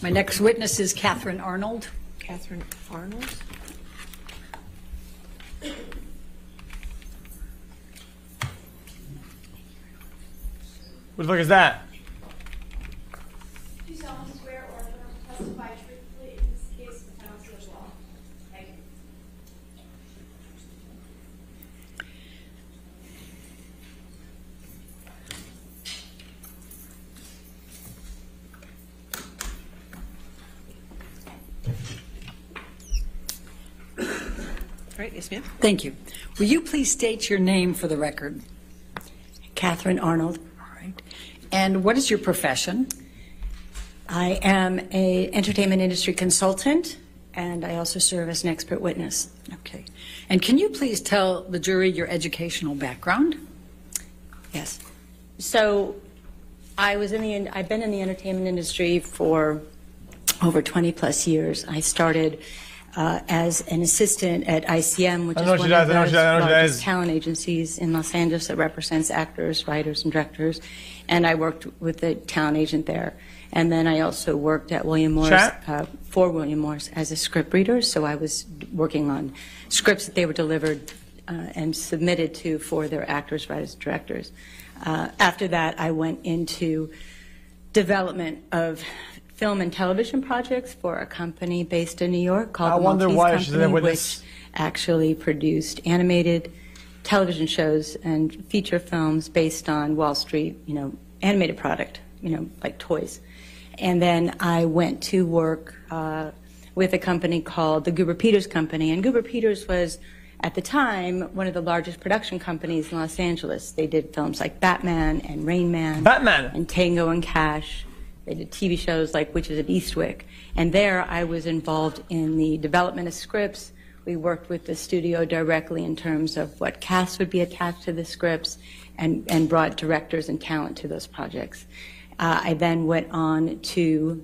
My next witness is Catherine Arnold. Catherine Arnold. What the fuck is that? Do you solemnly swear or affirm to testify truthfully in this case with Pennsylvania law? Thank you. All right, yes, ma'am. Thank you. Will you please state your name for the record? Catherine Arnold. All right. And what is your profession? I am an entertainment industry consultant, and I also serve as an expert witness. Okay. And can you please tell the jury your educational background? Yes. So I've been in the entertainment industry for over 20 plus years. I started as an assistant at ICM, which is one of the largest talent agencies in Los Angeles that represents actors, writers, and directors. And I worked with the talent agent there. And then I also worked at William Morris, for William Morris as a script reader. So I was working on scripts that they were delivered and submitted to for their actors, writers, and directors. After that, I went into development of film and television projects for a company based in New York called the Maltese Company, which actually produced animated television shows and feature films based on Wall Street, animated product, like toys. And then I went to work with a company called the Guber Peters Company, and Guber Peters was, at the time, one of the largest production companies in Los Angeles. They did films like Batman and Rain Man, and Tango and Cash. They did TV shows like Witches of Eastwick. And there I was involved in the development of scripts. We worked with the studio directly in terms of what cast would be attached to the scripts and brought directors and talent to those projects. I then went on to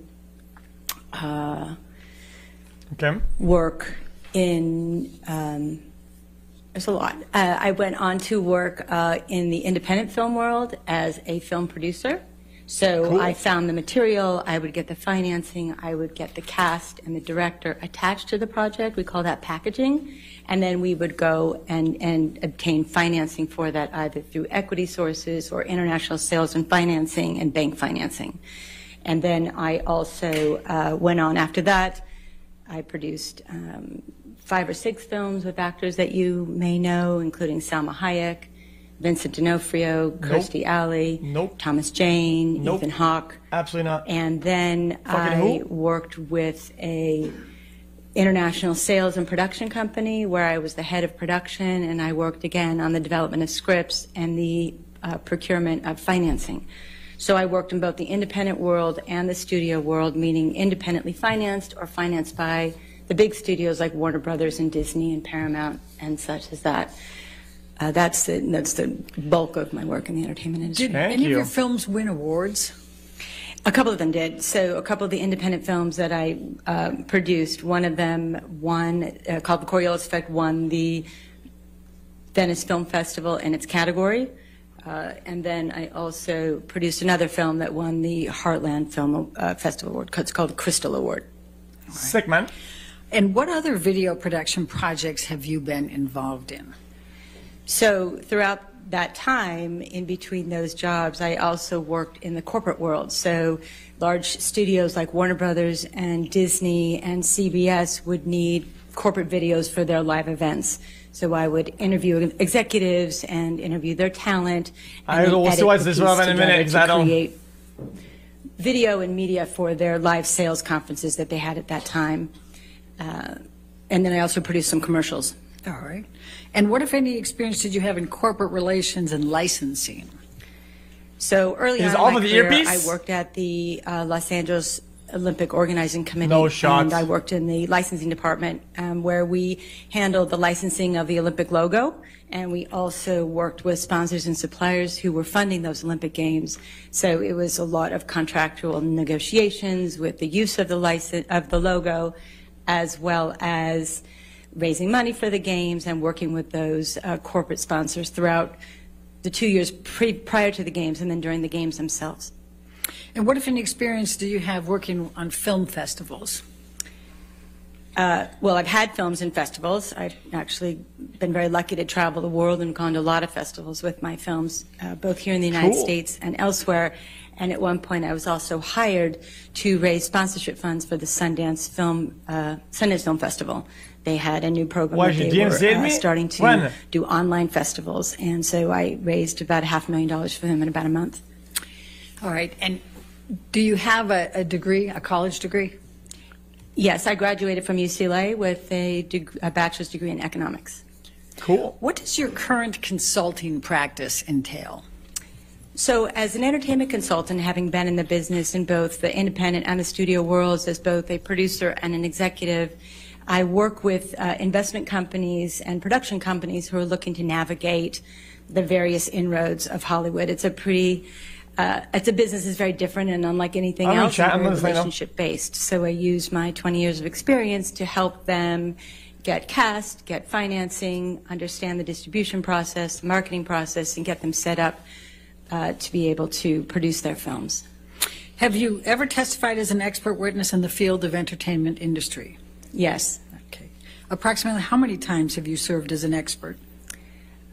work in, there's a lot. I went on to work in the independent film world as a film producer. So cool. I found the material, I would get the financing, I would get the cast and the director attached to the project. We call that packaging. And then we would go and obtain financing for that either through equity sources or international sales and financing and bank financing. And then I also went on after that. I produced 5 or 6 films with actors that you may know, including Salma Hayek, Vincent D'Onofrio, Kirstie Alley, Thomas Jane, Ethan Hawke. Absolutely not. And then I worked with a international sales and production company where I was the head of production, and I worked again on the development of scripts and the procurement of financing. So I worked in both the independent world and the studio world, meaning independently financed or financed by the big studios like Warner Brothers and Disney and Paramount and such as that. That's the bulk of my work in the entertainment industry. Did any of your films win awards? A couple of them did. So a couple of the independent films that I produced, one of them won, called The Coriolis Effect, won the Venice Film Festival in its category. And then I also produced another film that won the Heartland Film Festival Award. It's called the Crystal Award. Right. Sick, man. And what other video production projects have you been involved in? So throughout that time, in between those jobs, I also worked in the corporate world. So large studios like Warner Brothers and Disney and CBS would need corporate videos for their live events. So I would interview executives and interview their talent. I will also watch this one in a minute because I don't create video and media for their live sales conferences that they had at that time. And then I also produced some commercials. All right. And what, if any, experience did you have in corporate relations and licensing? So early on in my career, I worked at the Los Angeles Olympic Organizing Committee. No shot. And I worked in the licensing department where we handled the licensing of the Olympic logo. And we also worked with sponsors and suppliers who were funding those Olympic Games. So it was a lot of contractual negotiations with the use of the logo, as well as raising money for the games and working with those corporate sponsors throughout the 2 years prior to the games and then during the games themselves. And what, if any, experience do you have working on film festivals? Well, I've had films in festivals. I've actually been very lucky to travel the world and gone to a lot of festivals with my films, both here in the United States and elsewhere. And at one point, I was also hired to raise sponsorship funds for the Sundance Film Festival. They had a new program where they were starting to do online festivals, and so I raised about $500,000 for them in about a month. All right. And do you have a degree, a college degree? Yes, I graduated from UCLA with a bachelor's degree in economics. Cool. What does your current consulting practice entail? So as an entertainment consultant, having been in the business in both the independent and the studio worlds as both a producer and an executive, I work with investment companies and production companies who are looking to navigate the various inroads of Hollywood. It's a business is very different, and unlike anything else, it's very relationship-based. So I use my 20 years of experience to help them get cast, get financing, understand the distribution process, marketing process, and get them set up to be able to produce their films. Have you ever testified as an expert witness in the field of entertainment industry? Yes. Okay. Approximately how many times have you served as an expert?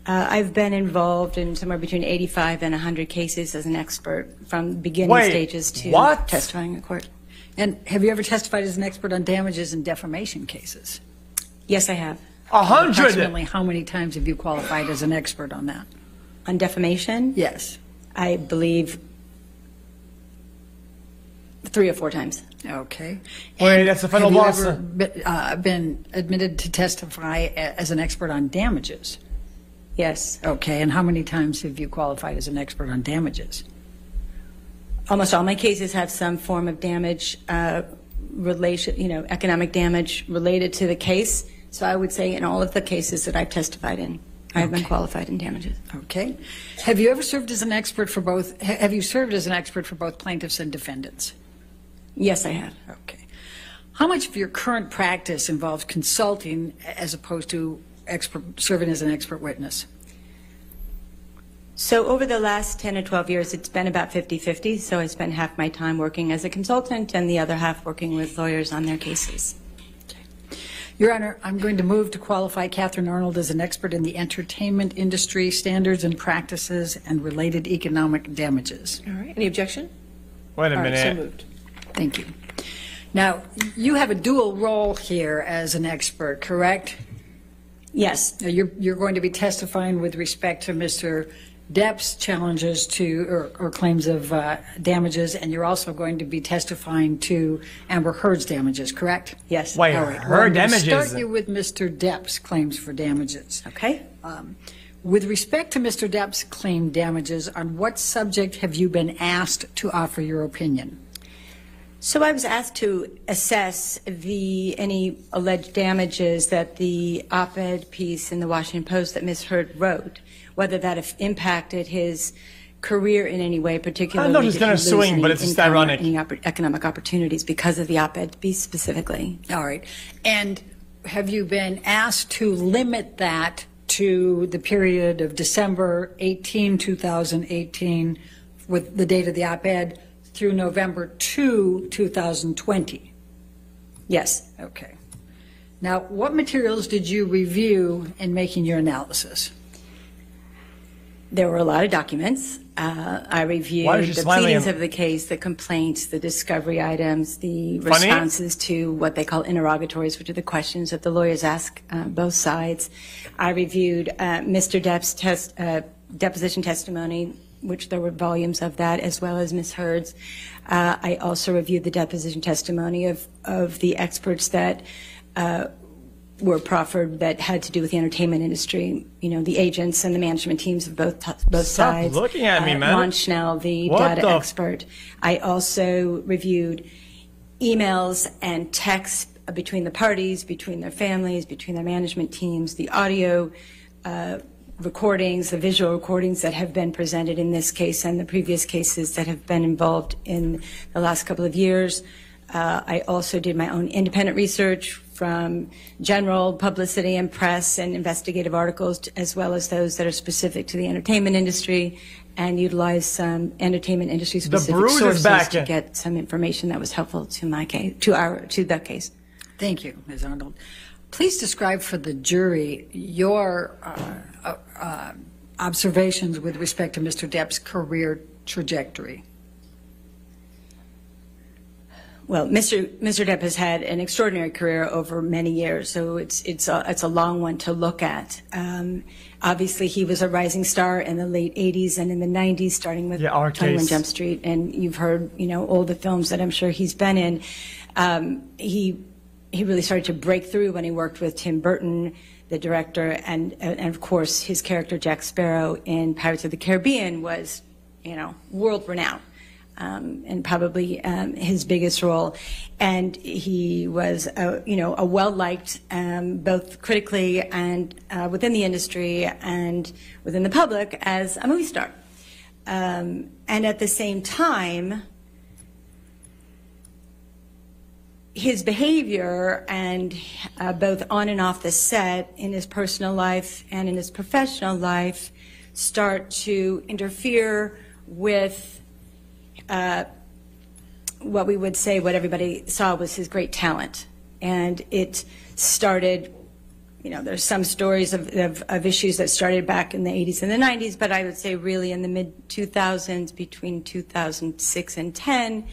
I've been involved in somewhere between 85 and 100 cases as an expert, from beginning stages to testifying in court. And have you ever testified as an expert on damages and defamation cases? Yes, I have. 100? Approximately how many times have you qualified as an expert on that? On defamation? Yes. I believe 3 or 4 times. Okay. Wait, that's the final boss. Have you ever been admitted to testify as an expert on damages? Yes. Okay, and how many times have you qualified as an expert on damages? Almost all my cases have some form of damage economic damage related to the case. So I would say in all of the cases that I've testified in, I have been qualified in damages. Okay. Have you ever served as an expert for both? Have you served as an expert for both plaintiffs and defendants? Yes, I have. Okay. How much of your current practice involves consulting as opposed to serving as an expert witness? So over the last 10 or 12 years, it's been about 50-50. So I spend half my time working as a consultant and the other half working with lawyers on their cases. Your Honor, I'm going to move to qualify Catherine Arnold as an expert in the entertainment industry, standards and practices, and related economic damages. All right. Any objection? Wait a minute. So moved. Thank you. Now, you have a dual role here as an expert, correct? Yes. Now, you're going to be testifying with respect to Mr. Depp's challenges to or claims of damages, and you're also going to be testifying to Amber Heard's damages, correct? Yes. Wait, All right. her damages? I'll start you with Mr. Depp's claims for damages. Okay. With respect to Mr. Depp's claimed damages, on what subject have you been asked to offer your opinion? So I was asked to assess any alleged damages that the op-ed piece in the Washington Post that Ms. Heard wrote, whether that impacted his career in any way, particularly. I know he's going to swing, but it's just ironic. Any economic opportunities because of the op-ed piece specifically. All right. And have you been asked to limit that to the period of December 18, 2018, with the date of the op-ed, through November 2, 2020? Yes. Okay. Now, what materials did you review in making your analysis? There were a lot of documents. I reviewed the pleadings of the case, the complaints, the discovery items, the responses to what they call interrogatories, which are the questions that the lawyers ask both sides. I reviewed Mr. Depp's deposition testimony, which there were volumes of that, as well as Ms. Heard's. I also reviewed the deposition testimony of the experts that were proffered that had to do with the entertainment industry, the agents and the management teams of both sides. Stop looking at me, man. Ron Schnell, the data expert. I also reviewed emails and texts between the parties, between their families, between their management teams, the audio recordings, the visual recordings that have been presented in this case and the previous cases that have been involved in the last couple of years. I also did my own independent research from general publicity and press and investigative articles, as well as those that are specific to the entertainment industry, and utilize some entertainment industry specific bruise is sources back. to get some information that was helpful to my case, to the case. Thank you, Ms. Arnold. Please describe for the jury your observations with respect to Mr. Depp's career trajectory. Well, Mr. Depp has had an extraordinary career over many years, so it's a long one to look at. Obviously, he was a rising star in the late 80s and in the 90s, starting with 21 Jump Street, and you've heard, all the films that I'm sure he's been in. He really started to break through when he worked with Tim Burton, the director, and of course his character Jack Sparrow in Pirates of the Caribbean was, world renowned. And probably his biggest role, and he was a well-liked both critically and within the industry and within the public as a movie star. And at the same time, his behavior and both on and off the set, in his personal life and in his professional life, start to interfere with what we would say, what everybody saw was his great talent. And it started, there's some stories of issues that started back in the 80s and the 90s, but I would say really in the mid-2000s, between 2006 and 10,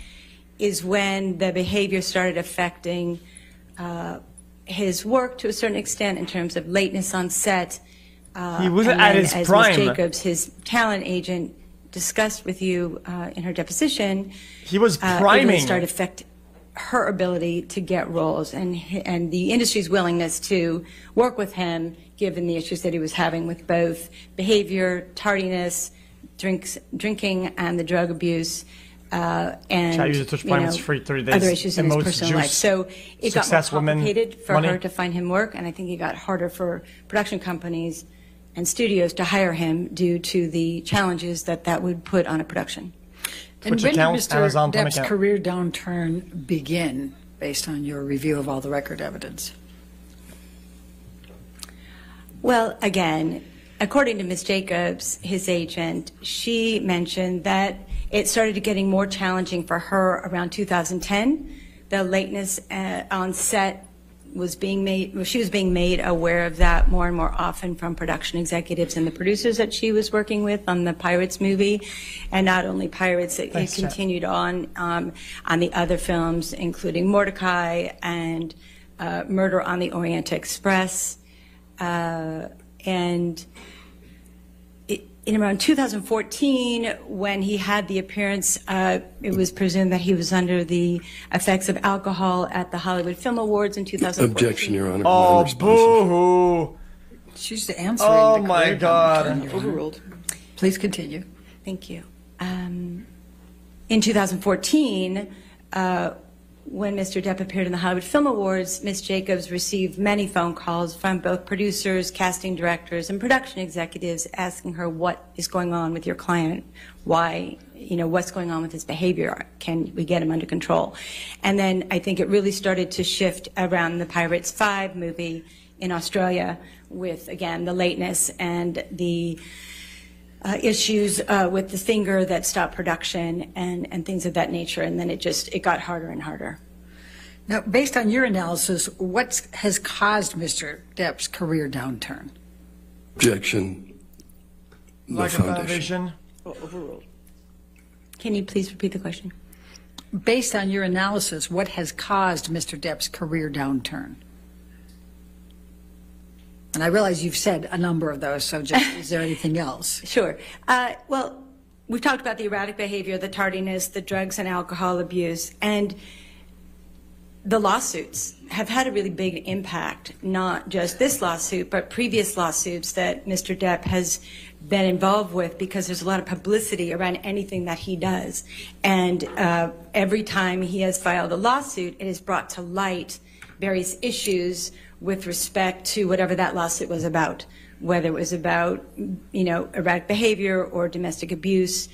is when the behavior started affecting his work to a certain extent in terms of lateness on set. He was at his prime. As Ms. Jacobs, his talent agent, discussed with you in her deposition, he was it priming. really started to affect her ability to get roles and the industry's willingness to work with him, given the issues that he was having with both behavior, tardiness, drinking, and the drug abuse, and other issues in his personal life. So it got more complicated for her to find him work, and I think it got harder for production companies and studios to hire him due to the challenges that would put on a production. And when did Mr. Depp's career downturn begin, based on your review of all the record evidence? Well, again, according to Ms. Jacobs, his agent, she mentioned that it started getting more challenging for her around 2010. The lateness on set was being made, she was being made aware of that more and more often from production executives and the producers that she was working with on the Pirates movie, and not only Pirates, it continued on the other films, including Mordecai and Murder on the Orient Express, and in around 2014, when he had the appearance, it was presumed that he was under the effects of alcohol at the Hollywood Film Awards in 2014. Objection, Your Honor. Oh, boo-hoo. She's answering. Oh, my God. Overruled. Please continue. Thank you. In 2014, when Mr. Depp appeared in the Hollywood Film Awards, Ms. Jacobs received many phone calls from both producers, casting directors, and production executives asking her, what is going on with your client? Why, what's going on with his behavior? Can we get him under control? And then I think it really started to shift around the Pirates 5 movie in Australia with, again, the lateness and the issues with the finger that stopped production and things of that nature, and then it got harder and harder. Now, based on your analysis, what has caused Mr. Depp's career downturn? Objection. No foundation. Overruled. Can you please repeat the question? Based on your analysis, what has caused Mr. Depp's career downturn? And I realize you've said a number of those, so just, is there anything else? Sure. Well, we've talked about the erratic behavior, the tardiness, the drugs and alcohol abuse, and the lawsuits have had a really big impact, not just this lawsuit, but previous lawsuits that Mr. Depp has been involved with, because there's a lot of publicity around anything that he does. And every time he has filed a lawsuit, it has brought to light various issues with respect to whatever that lawsuit was about, whether it was about, erratic behavior or domestic abuse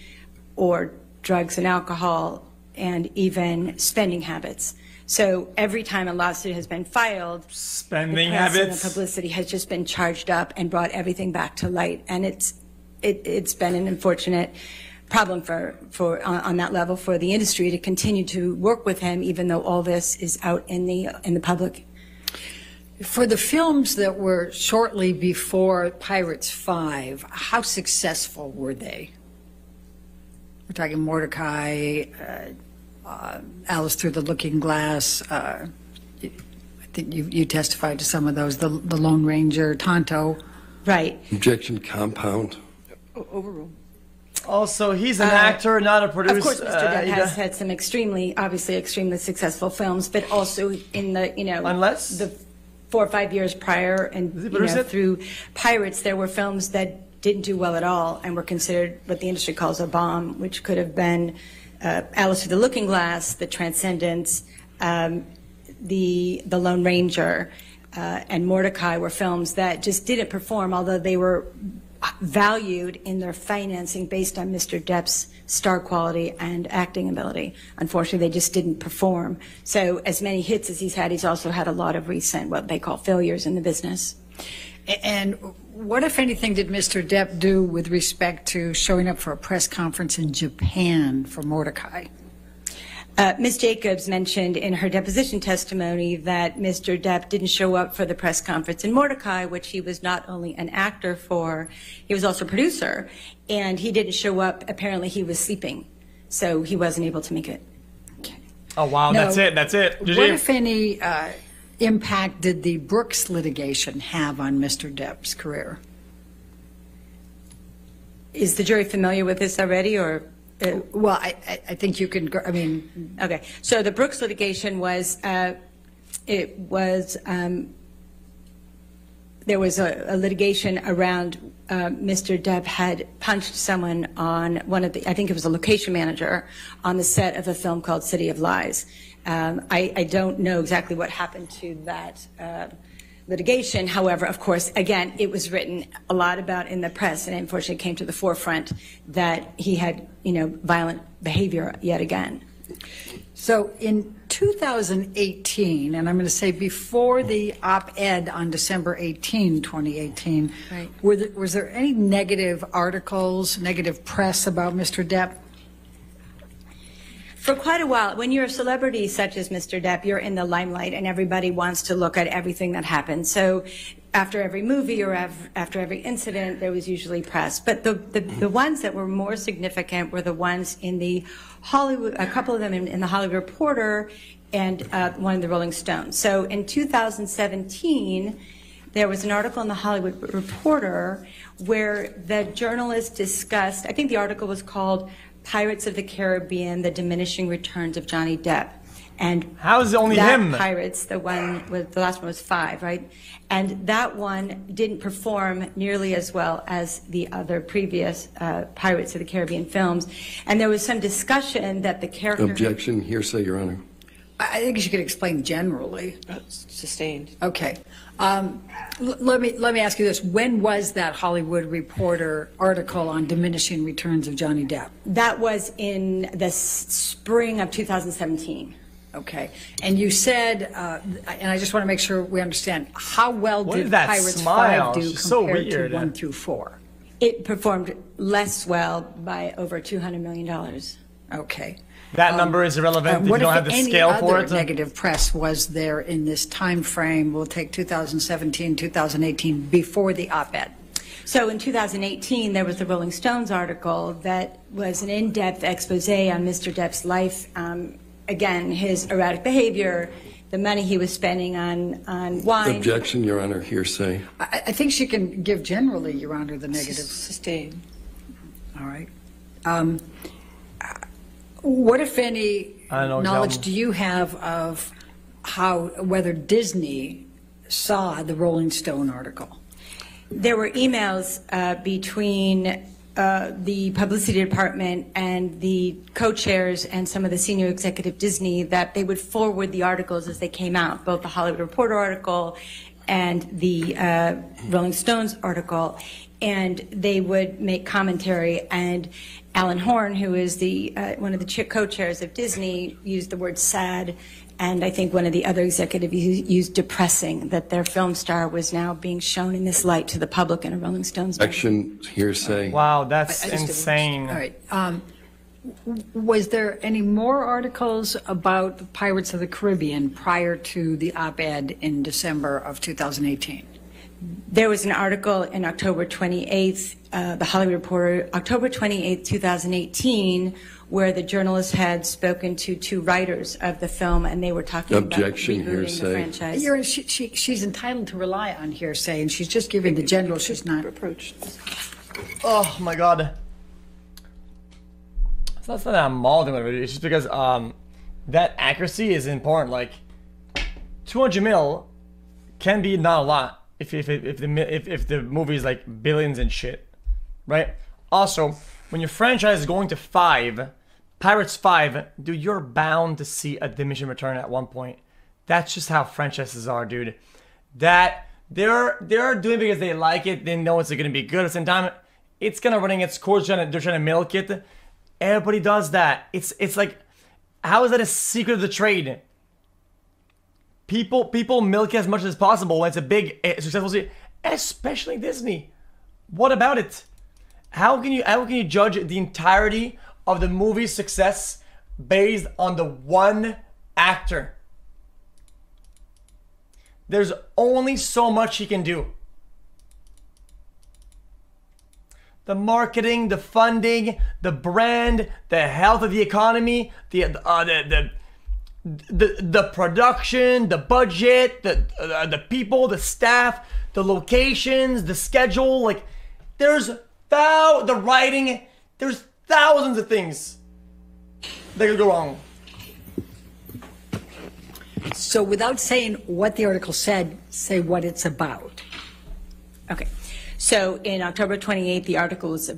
or drugs and alcohol and even spending habits. So every time a lawsuit has been filed, spending the press habits, and the publicity has just been charged up and brought everything back to light. And it's been an unfortunate problem on that level for the industry to continue to work with him, even though all this is out in the public. For the films that were shortly before Pirates 5, how successful were they? We're talking Mordecai, Alice Through the Looking Glass. I think you testified to some of those. The Lone Ranger, Tonto. Right. Objection, compound. Overruled. Also, he's an actor, not a producer. Of course, Mr. Depp has had some obviously extremely successful films, but also in the 4 or 5 years prior and through Pirates, there were films that didn't do well at all and were considered what the industry calls a bomb, which could have been Alice Through the Looking Glass, The Transcendence, the Lone Ranger, and Mordecai were films that just didn't perform, although they were valued in their financing based on Mr. Depp's star quality and acting ability. Unfortunately, they just didn't perform. So as many hits as he's had, he's also had a lot of recent, what they call failures in the business. And what, if anything, did Mr. Depp do with respect to showing up for a press conference in Japan for Mordecai? Ms. Jacobs mentioned in her deposition testimony that Mr. Depp didn't show up for the press conference in Mordecai, which he was not only an actor for, he was also a producer, and he didn't show up. Apparently he was sleeping, so he wasn't able to make it. Okay. Oh, wow, Now, that's it. What, if any, impact did the Brooks litigation have on Mr. Depp's career? Is the jury familiar with this already, or? Well, I think you can, Okay, so the Brooks litigation was, there was a litigation around Mr. Depp had punched someone on one of the, I think it was a location manager, on the set of a film called City of Lies. I don't know exactly what happened to that litigation. However, of course, again, it was written a lot about in the press, and unfortunately came to the forefront that he had, violent behavior yet again. So in 2018, and I'm going to say before the op-ed on December 18, 2018, right. Was there any negative articles, negative press about Mr. Depp? For quite a while, when you're a celebrity such as Mr. Depp, you're in the limelight and everybody wants to look at everything that happens. So after every movie or after every incident, there was usually press. But the ones that were more significant were the ones in the Hollywood, a couple of them in the Hollywood Reporter and one in the Rolling Stone. So in 2017, there was an article in the Hollywood Reporter where the journalist discussed, I think the article was called Pirates of the Caribbean, The Diminishing Returns of Johnny Depp. And how is it only him? Pirates, the last one was 5, right? And that one didn't perform nearly as well as the other previous Pirates of the Caribbean films. And there was some discussion that the character... Objection, hearsay, Your Honor. I think you could explain generally. Sustained. Okay. Let me ask you this. When was that Hollywood Reporter article on diminishing returns of Johnny Depp? That was in the spring of 2017. Okay. And you said, and I just want to make sure we understand, how well did Pirates 5 do compared to 1 through 4? It performed less well by over $200 million. Okay. That number is irrelevant if you don't have the scale for it. What other negative press was there in this time frame? We'll take 2017, 2018, before the op-ed. So in 2018, there was the Rolling Stones article that was an in-depth expose on Mr. Depp's life. Again, his erratic behavior, the money he was spending on wine. Objection, Your Honor, hearsay. I think she can give generally, Your Honor, the negative. Sustained. All right. What, if any, knowledge do you have of whether Disney saw the Rolling Stone article? There were emails between the publicity department and the co-chairs and some of the senior executive Disney that they would forward the articles as they came out, both the Hollywood Reporter article and the Rolling Stones article. and they would make commentary. And Alan Horn, who is the one of the co-chairs of Disney, used the word sad. And I think one of the other executives used depressing, that their film star was now being shown in this light to the public in a Rolling Stones magazine. Action, hearsay. Wow, that's insane. All right. Was there any more articles about the Pirates of the Caribbean prior to the op-ed in December of 2018? There was an article in October 28th, the Hollywood Reporter, October 28th, 2018, where the journalist had spoken to two writers of the film, and they were talking about rebooting the franchise. She's entitled to rely on hearsay, and she's just giving the general. She's not approached. Oh my God. It's not that I'm mauling it. It's just because that accuracy is important. Like 200 mil can be not a lot if the movie is like billions and shit, right? Also, when your franchise is going to 5, Pirates 5, dude, you're bound to see a diminishing return at one point. That's just how franchises are, dude. That they're doing it because they like it. They know it's going to be good. At the same time, it's gonna running its course. They're trying to milk it. Everybody does that. It's like, how is that a secret of the trade? People milk it as much as possible when it's a big successful series, especially Disney. What about it? How can you judge the entirety of the movie's success based on the one actor? There's only so much he can do. The marketing, the funding, the brand, the health of the economy, the production, the budget, the people, the staff, the locations, the schedule. Like, there's the writing. There's thousands of things that could go wrong. So without saying what the article said, say what it's about. Okay. So in October 28th, the article was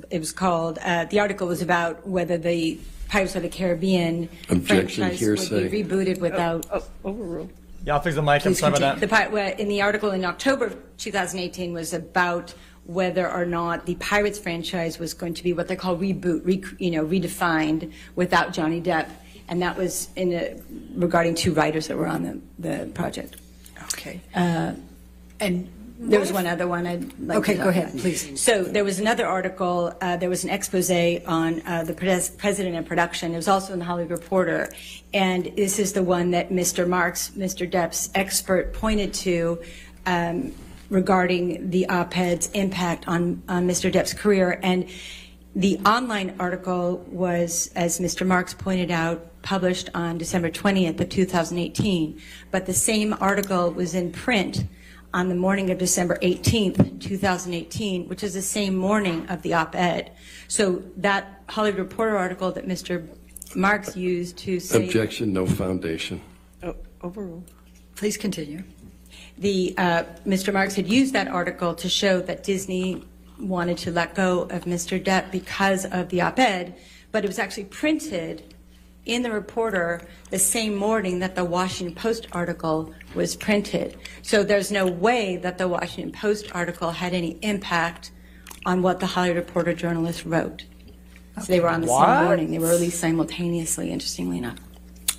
about whether the Pirates of the Caribbean franchise would be rebooted without... Overruled. Yeah, I'll fix the mic. I'm sorry about that. In the article in October 2018 was about whether or not the Pirates franchise was going to be what they call redefined without Johnny Depp. And that was regarding two writers that were on the project. Okay. And there was one other one I'd like to go ahead, please. So there was another article, there was an expose on the president and production. It was also in the Hollywood Reporter. And this is the one that Mr. Marks, Mr. Depp's expert, pointed to regarding the op-ed's impact on Mr. Depp's career. And the online article was, as Mr. Marks pointed out, published on December 20th of 2018. But the same article was in print on the morning of December 18th, 2018, which is the same morning of the op-ed. So that Hollywood Reporter article that Mr. Marks used to say... Objection, no foundation. Overruled. Please continue. Mr. Marks had used that article to show that Disney wanted to let go of Mr. Depp because of the op-ed, but it was actually printed in the Reporter the same morning that the Washington Post article was printed. So there's no way that the Washington Post article had any impact on what the Hollywood Reporter journalist wrote. So they were on the same morning. They were released simultaneously, interestingly enough.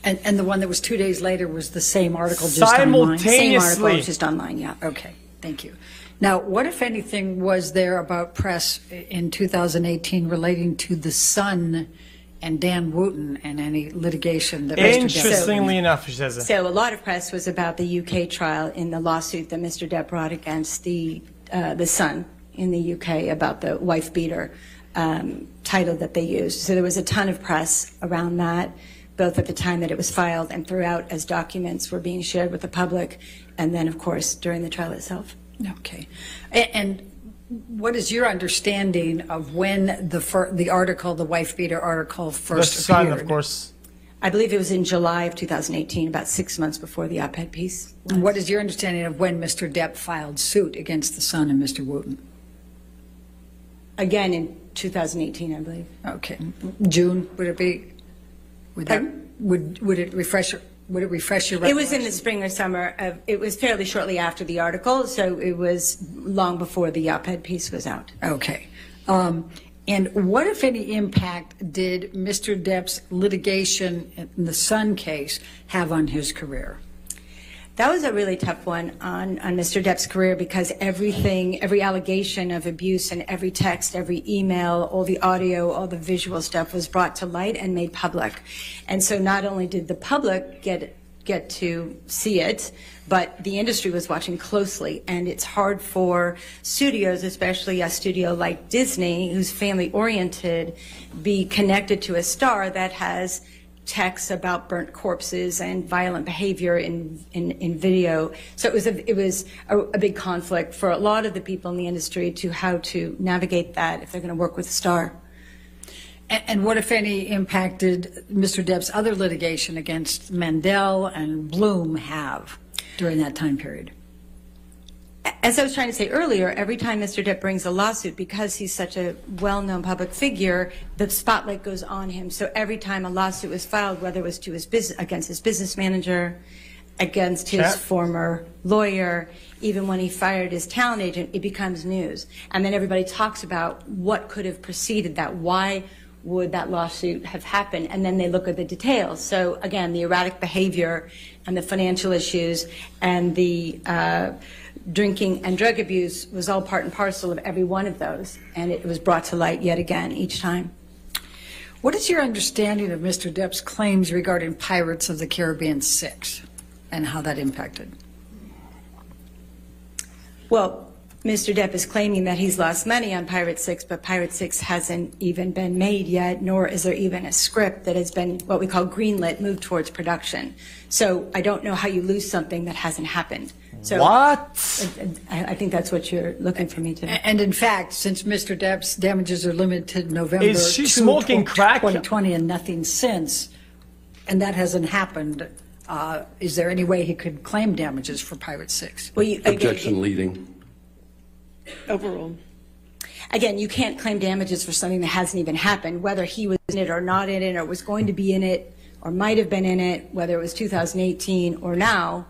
And the one that was 2 days later was the same article, just online? Simultaneously. Same article, just online, yeah. Okay, thank you. Now, what, if anything, was there about press in 2018 relating to The Sun and Dan Wooten and any litigation that Mr. Depp... Interestingly enough, she says it. So a lot of press was about the UK trial in the lawsuit that Mr. Depp brought against the Sun in the UK about the wife beater title that they used. So there was a ton of press around that, both at the time that it was filed and throughout as documents were being shared with the public, and then, of course, during the trial itself. Okay. And what is your understanding of when the article, the wife beater article, first appeared? The Sun, of course. I believe it was in July of 2018, about 6 months before the op-ed piece. And what is your understanding of when Mr. Depp filed suit against The Sun and Mr. Wooten? Again, in 2018, I believe. Okay. June, would it be? Would it refresh? Would it refresh your It was in recollection? the spring or summer. It was fairly shortly after the article, so it was long before the op-ed piece was out. Okay. And what, if any, impact did Mr. Depp's litigation in the Sun case have on his career? That was a really tough one on Mr. Depp's career because every allegation of abuse and every text, every email, all the audio, all the visual stuff was brought to light and made public. And so not only did the public get to see it, but the industry was watching closely. And it's hard for studios, especially a studio like Disney, who's family-oriented, be connected to a star that has texts about burnt corpses and violent behavior in video. So it was a big conflict for a lot of the people in the industry to how to navigate that if they're going to work with a star. And what, if any, impact did Mr. Depp's other litigation against Mandel and Bloom have during that time period? As I was trying to say earlier, every time Mr. Depp brings a lawsuit, because he's such a well-known public figure, the spotlight goes on him. So every time a lawsuit was filed, whether it was to his against his business manager, against his former lawyer, even when he fired his talent agent, it becomes news. And then everybody talks about what could have preceded that. Why would that lawsuit have happened? And then they look at the details. So again, the erratic behavior and the financial issues and the drinking and drug abuse was all part and parcel of every one of those, and it was brought to light yet again each time. What is your understanding of Mr. Depp's claims regarding Pirates of the Caribbean 6 and how that impacted? Well, Mr. Depp is claiming that he's lost money on Pirate 6, but Pirate 6 hasn't even been made yet, nor is there even a script that has been what we call greenlit, moved towards production. So I don't know how you lose something that hasn't happened. So What? I think that's what you're looking for me to. And in fact, since Mr. Depp's damages are limited November Is she smoking crack? 2020 and nothing since, and that hasn't happened, is there any way he could claim damages for Pirate 6? Well, Objection leading. Overruled. Again, you can't claim damages for something that hasn't even happened, whether he was in it or not in it, or was going to be in it, or might have been in it, whether it was 2018 or now.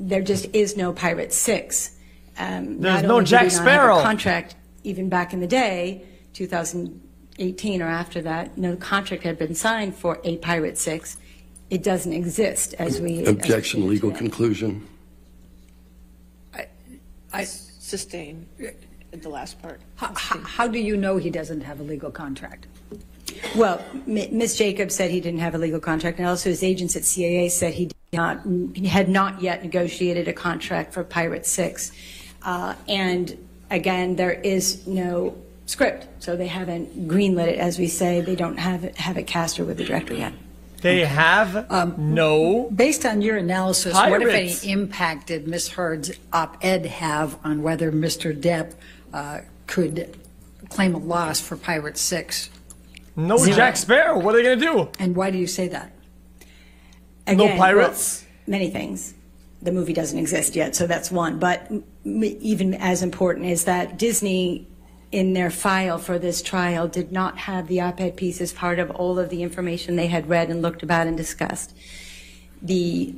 There just is no Pirate 6. There's no Jack Sparrow. Have a contract even back in the day, 2018 or after that. No contract had been signed for a Pirate 6. It doesn't exist as we. Objection, as we legal today. conclusion. Sustain at the last part. How do you know he doesn't have a legal contract? Well, Ms. Jacobs said he didn't have a legal contract, and also his agents at CAA said he had not yet negotiated a contract for Pirate 6. And again, there is no script, so they haven't greenlit it, as we say. They don't have it cast or with the director yet. They have no. Based on your analysis, what, if Pirates. any, impact did Ms. Heard's op-ed have on whether Mr. Depp could claim a loss for Pirate 6? No Jack Sparrow. What are they going to do? And why do you say that? Again, No pirates? well, many things. The movie doesn't exist yet, so that's one. But even as important is that Disney, in their file for this trial, did not have the op-ed piece as part of all of the information they had read and looked about and discussed. The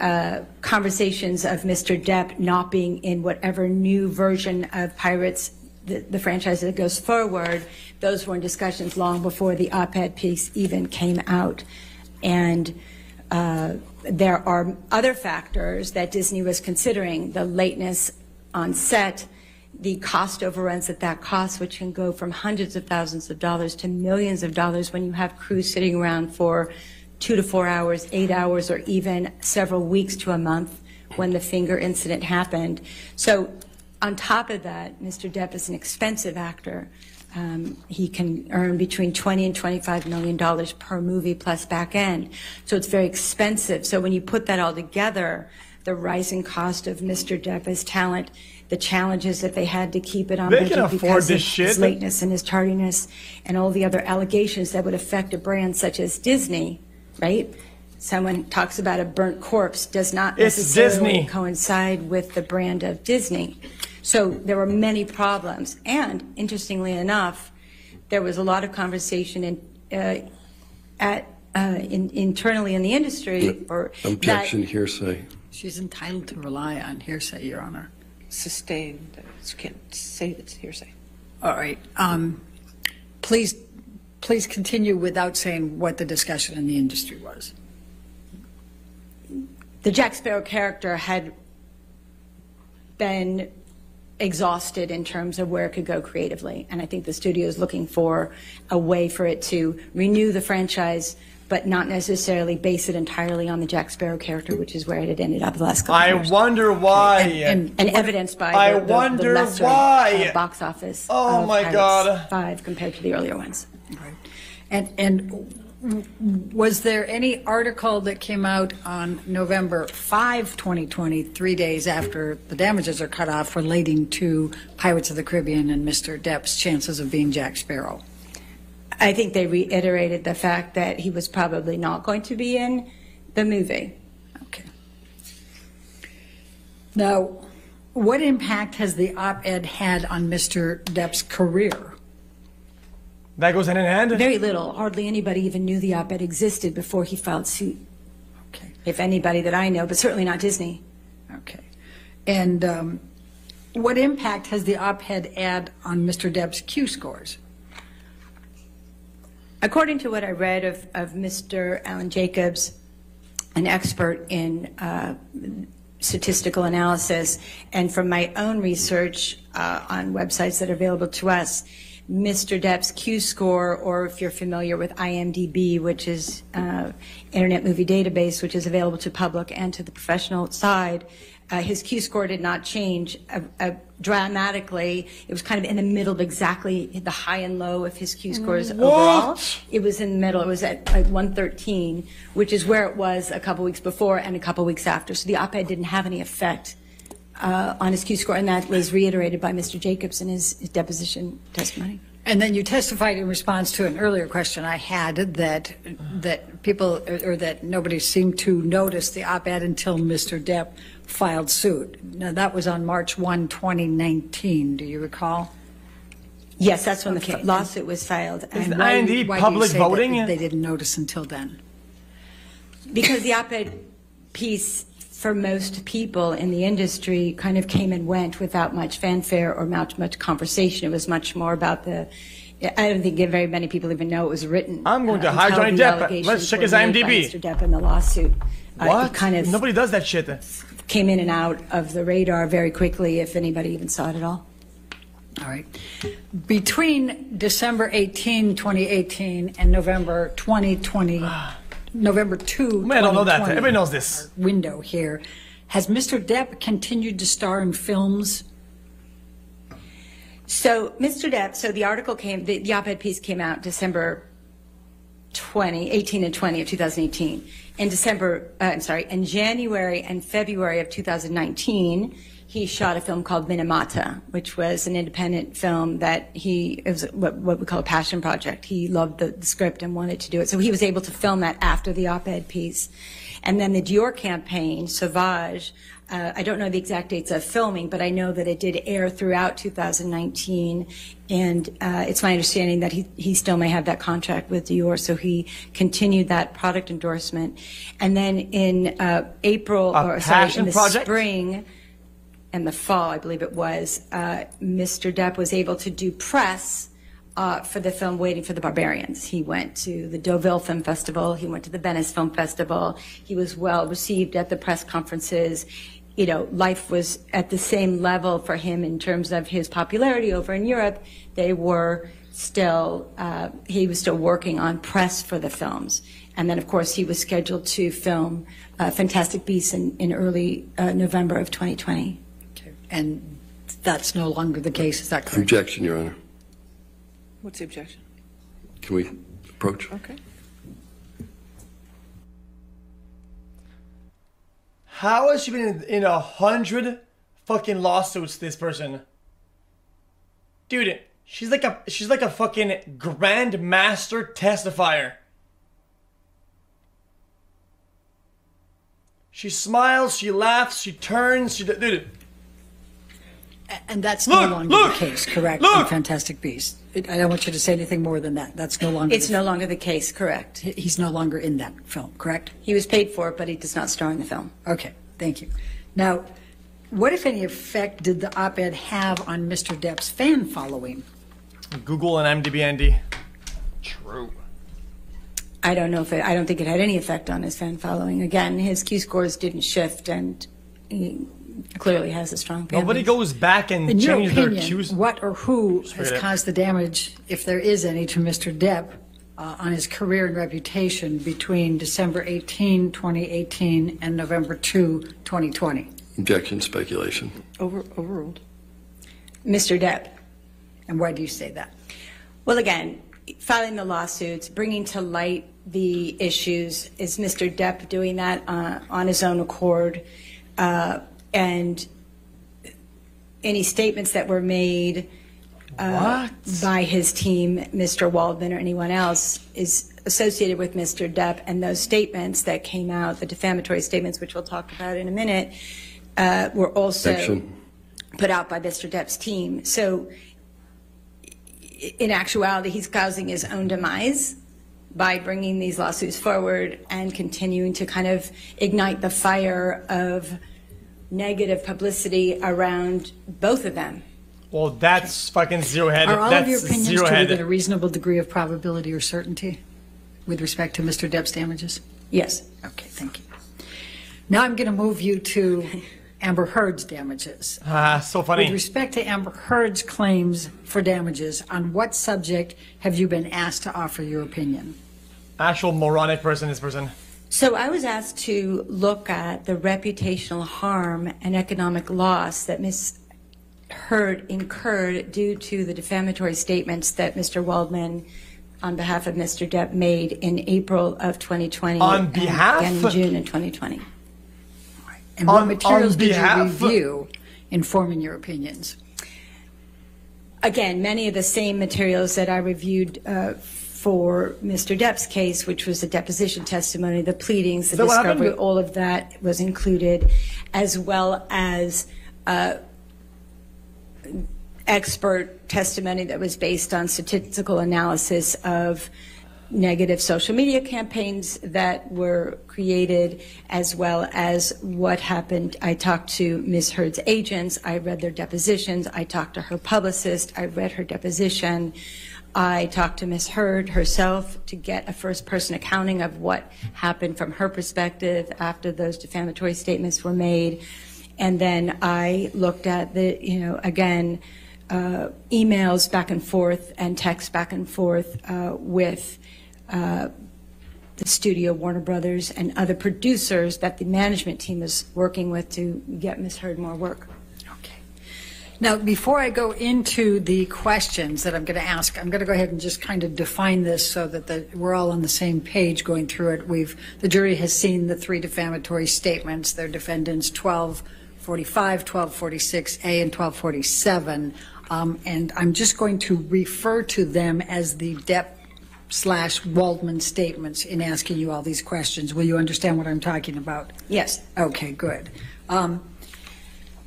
conversations of Mr. Depp not being in whatever new version of Pirates, the franchise that goes forward, those were in discussions long before the op-ed piece even came out. And there are other factors that Disney was considering: the lateness on set, the cost overruns that costs, which can go from hundreds of thousands of dollars to millions of dollars when you have crews sitting around for 2 to 4 hours, 8 hours, or even several weeks to a month when the finger incident happened. So on top of that, Mr. Depp is an expensive actor. He can earn between $20 and $25 million per movie plus back end. So it's very expensive. So when you put that all together, the rising cost of Mr. Depp as talent, the challenges that they had to keep it on They can budget afford because of this shit. his lateness and his tardiness and all the other allegations that would affect a brand such as Disney, right? Someone talks about a burnt corpse, does not It's necessarily Disney. coincide with the brand of Disney. So there were many problems. And interestingly enough, there was a lot of conversation at internally in the industry, or Objection, hearsay. She's entitled to rely on hearsay, Your Honor. Sustained. You can't say it's hearsay. All right. Please continue without saying what the discussion in the industry was. the Jack Sparrow character had been exhausted in terms of where it could go creatively. And I think the studio is looking for a way for it to renew the franchise, but not necessarily base it entirely on the Jack Sparrow character, which is where it had ended up the last couple of years. I wonder why. And evidenced by the lesser box office Oh of my Pirates God. 5 compared to the earlier ones. Right. And was there any article that came out on November 5, 2020, 3 days after the damages are cut off, relating to Pirates of the Caribbean and Mr. Depp's chances of being Jack Sparrow? I think they reiterated the fact that he was probably not going to be in the movie. Okay. Now, what impact has the op-ed had on Mr. Depp's career? That goes hand in hand? Very little. Hardly anybody even knew the op-ed existed before he filed suit. Okay. If anybody that I know, but certainly not Disney. Okay. And what impact has the op-ed had on Mr. Depp's Q scores? According to what I read of Mr. Alan Jacobs, an expert in statistical analysis, and from my own research on websites that are available to us, Mr. Depp's Q score, or if you're familiar with IMDb, which is Internet Movie Database, which is available to public and to the professional side, his Q score did not change dramatically. It was kind of in the middle of exactly the high and low of his Q scores overall. It was in the middle. It was at like 113, which is where it was a couple weeks before and a couple weeks after. So the op-ed didn't have any effect on his Q score, and that was reiterated by Mr. Jacobs in his deposition testimony. And then you testified in response to an earlier question I had that people, or that nobody seemed to notice the op-ed until Mr. Depp filed suit. Now, that was on March 1, 2019. Do you recall? Yes, that's when the lawsuit was filed. Isn't Why IND do you public say voting? that they didn't notice until then? Because the op-ed piece, for most people in the industry, kind of came and went without much fanfare or much conversation. It was much more about I don't think very many people even know it was written. I'm going to hire Johnny Depp. Let's check his IMDb. Mr. Depp in the lawsuit. What? Kind of Nobody does that shit. came in and out of the radar very quickly, if anybody even saw it at all. All right. Between December 18, 2018 and November 2020, November 2, Man, I don't know that. 2020, Everybody knows this. window here, has Mr. Depp continued to star in films? So Mr. Depp, so the article the op-ed piece came out December 18 and 20 of 2018. In January and February of 2019, he shot a film called Minamata, which was an independent film that it was what we call a passion project. He loved the script and wanted to do it. So he was able to film that after the op-ed piece. And then the Dior campaign, Sauvage, I don't know the exact dates of filming, but I know that it did air throughout 2019. And it's my understanding that he still may have that contract with Dior, so he continued that product endorsement. And then in in the spring and the fall, I believe it was, Mr. Depp was able to do press for the film Waiting for the Barbarians. He went to the Deauville Film Festival. He went to the Venice Film Festival. He was well received at the press conferences. You know, life was at the same level for him in terms of his popularity over in Europe. They were still, he was still working on press for the films. And then, of course, he was scheduled to film Fantastic Beasts in early November of 2020. Okay. And that's no longer the case, is that correct? Objection, Your Honor. What's the objection? Can we approach? Okay. How has she been in 100 fucking lawsuits, this person? Dude, she's like a fucking grandmaster testifier. She smiles, she laughs, she turns, dude. And that's no longer the case, correct? On Fantastic Beasts. I don't want you to say anything more than that. That's no longer. It's no longer the case, correct. He's no longer in that film, correct? He was paid for it, but he does not star in the film. Okay, thank you. Now, what, if any, effect did the op-ed have on Mr. Depp's fan following? Google and IMDb, Andy. True. I don't know if I don't think it had any effect on his fan following. Again, his Q scores didn't shift, and he clearly has a strong fan Nobody base. goes back and In your changes their opinion, cues. what or who has forget it. caused the damage, if there is any, to Mr. Depp on his career and reputation between December 18, 2018 and November 2, 2020? Objection, speculation. Overruled. Mr. Depp. And why do you say that? Well, again, filing the lawsuits, bringing to light the issues, is Mr. Depp doing that on his own accord? And any statements that were made by his team, Mr. Waldman or anyone else, is associated with Mr. Depp, and those statements that came out, the defamatory statements, which we'll talk about in a minute, were also Objection. put out by Mr. Depp's team. So in actuality, he's causing his own demise by bringing these lawsuits forward and continuing to kind of ignite the fire of negative publicity around both of them. Well, that's fucking zero-headed. Are all That's of your opinions true zero-headed. within a reasonable degree of probability or certainty with respect to Mr. Depp's damages? Yes. Okay, thank you. Now I'm going to move you to Amber Heard's damages. So funny. With respect to Amber Heard's claims for damages, on what subject have you been asked to offer your opinion? Actual moronic person, this person. So I was asked to look at the reputational harm and economic loss that Ms. Heard incurred due to the defamatory statements that Mr. Waldman, on behalf of Mr. Depp, made in April of 2020 On behalf? and again in June of 2020. And what On materials did you behalf- review in forming your opinions? Again, many of the same materials that I reviewed for Mr. Depp's case, which was the deposition testimony, the pleadings, the that what happened? discovery, all of that was included, as well as expert testimony that was based on statistical analysis of negative social media campaigns that were created, as well as what happened. I talked to Ms. Heard's agents. I read their depositions. I talked to her publicist. I read her deposition. I talked to Ms. Heard herself to get a first-person accounting of what happened from her perspective after those defamatory statements were made. And then I looked at the, again, emails back and forth and texts back and forth with the studio, Warner Brothers, and other producers that the management team is working with to get Ms. Heard more work. Okay. Now, before I go into the questions that I'm going to ask, I'm going to go ahead and just kind of define this so that we're all on the same page going through it. The jury has seen the three defamatory statements. They're defendants 1245, 1246A, and 1247. And I'm just going to refer to them as the Depp/Waldman statements in asking you all these questions. Will you understand what I'm talking about? Yes. Okay, good.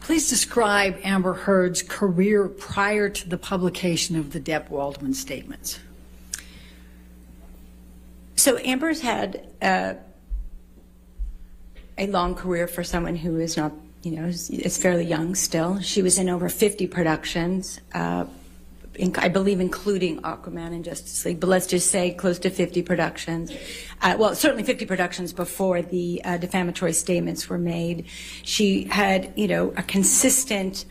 Please describe Amber Heard's career prior to the publication of the Depp-Waldman statements. So Amber's had a long career for someone who is not, is fairly young still. She was in over 50 productions, I believe including Aquaman and Justice League, but let's just say close to 50 productions. Well, certainly 50 productions before the defamatory statements were made. She had, a consistent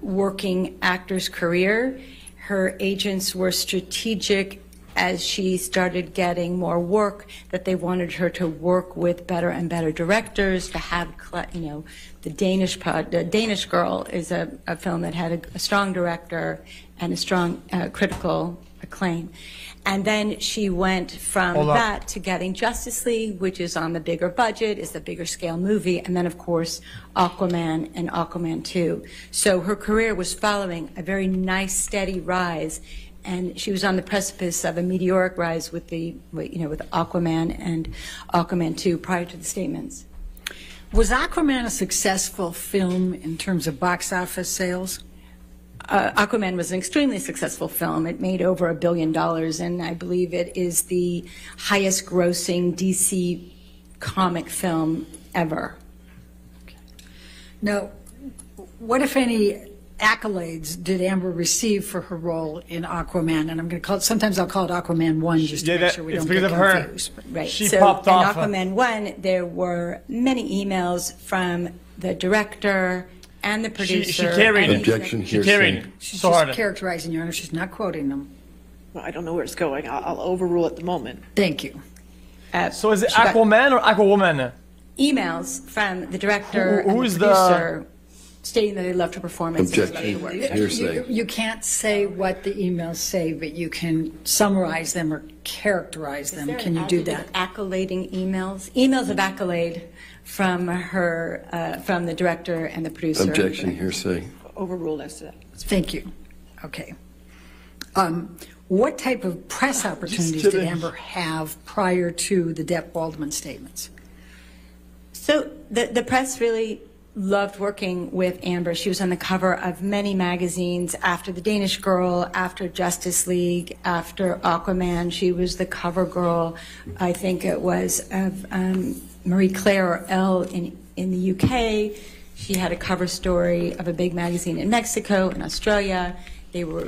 working actor's career. Her agents were strategic as she started getting more work, that they wanted her to work with better and better directors, to have, the Danish Girl is a film that had a strong director and a strong critical acclaim. And then she went from that to getting Justice League, which is on the bigger budget, is the bigger scale movie, and then, of course, Aquaman and Aquaman 2. So her career was following a very nice, steady rise, and she was on the precipice of a meteoric rise with with Aquaman and Aquaman 2 prior to the statements. Was Aquaman a successful film in terms of box office sales? Aquaman was an extremely successful film. It made over $1 billion, and I believe it is the highest grossing DC comic film ever. Now, what, if any, accolades did Amber receive for her role in Aquaman? And I'm going to call it, sometimes I'll call it Aquaman 1 just to make sure we it's don't get because of her. confused. Right. She so popped in off. Aquaman 1, there were many emails from the director and the producer. She carried and it. Objection, She hearsay. carried She's so just hard. characterizing, Your Honor. She's not quoting them. Well, I don't know where it's going. I'll overrule at the moment. Thank you. So is it She got Aquaman or Aquawoman? emails from the director Who and is the the- producer stating that they loved her performance. and Objection, loved her work. hearsay. You can't say what the emails say, but you can summarize them or characterize them. Can you do that? Accolading emails of accolade from her, from the director and the producer. Objection, hearsay. Overruled as to that. Thank you. Okay. What type of press opportunities did kidding. Amber have prior to the Depp Baldwin statements? So the press really loved working with Amber. She was on the cover of many magazines after The Danish Girl, after Justice League, after Aquaman. She was the cover girl, I think it was, of Marie Claire or Elle in the UK. She had a cover story of a big magazine in Mexico, in Australia. They were,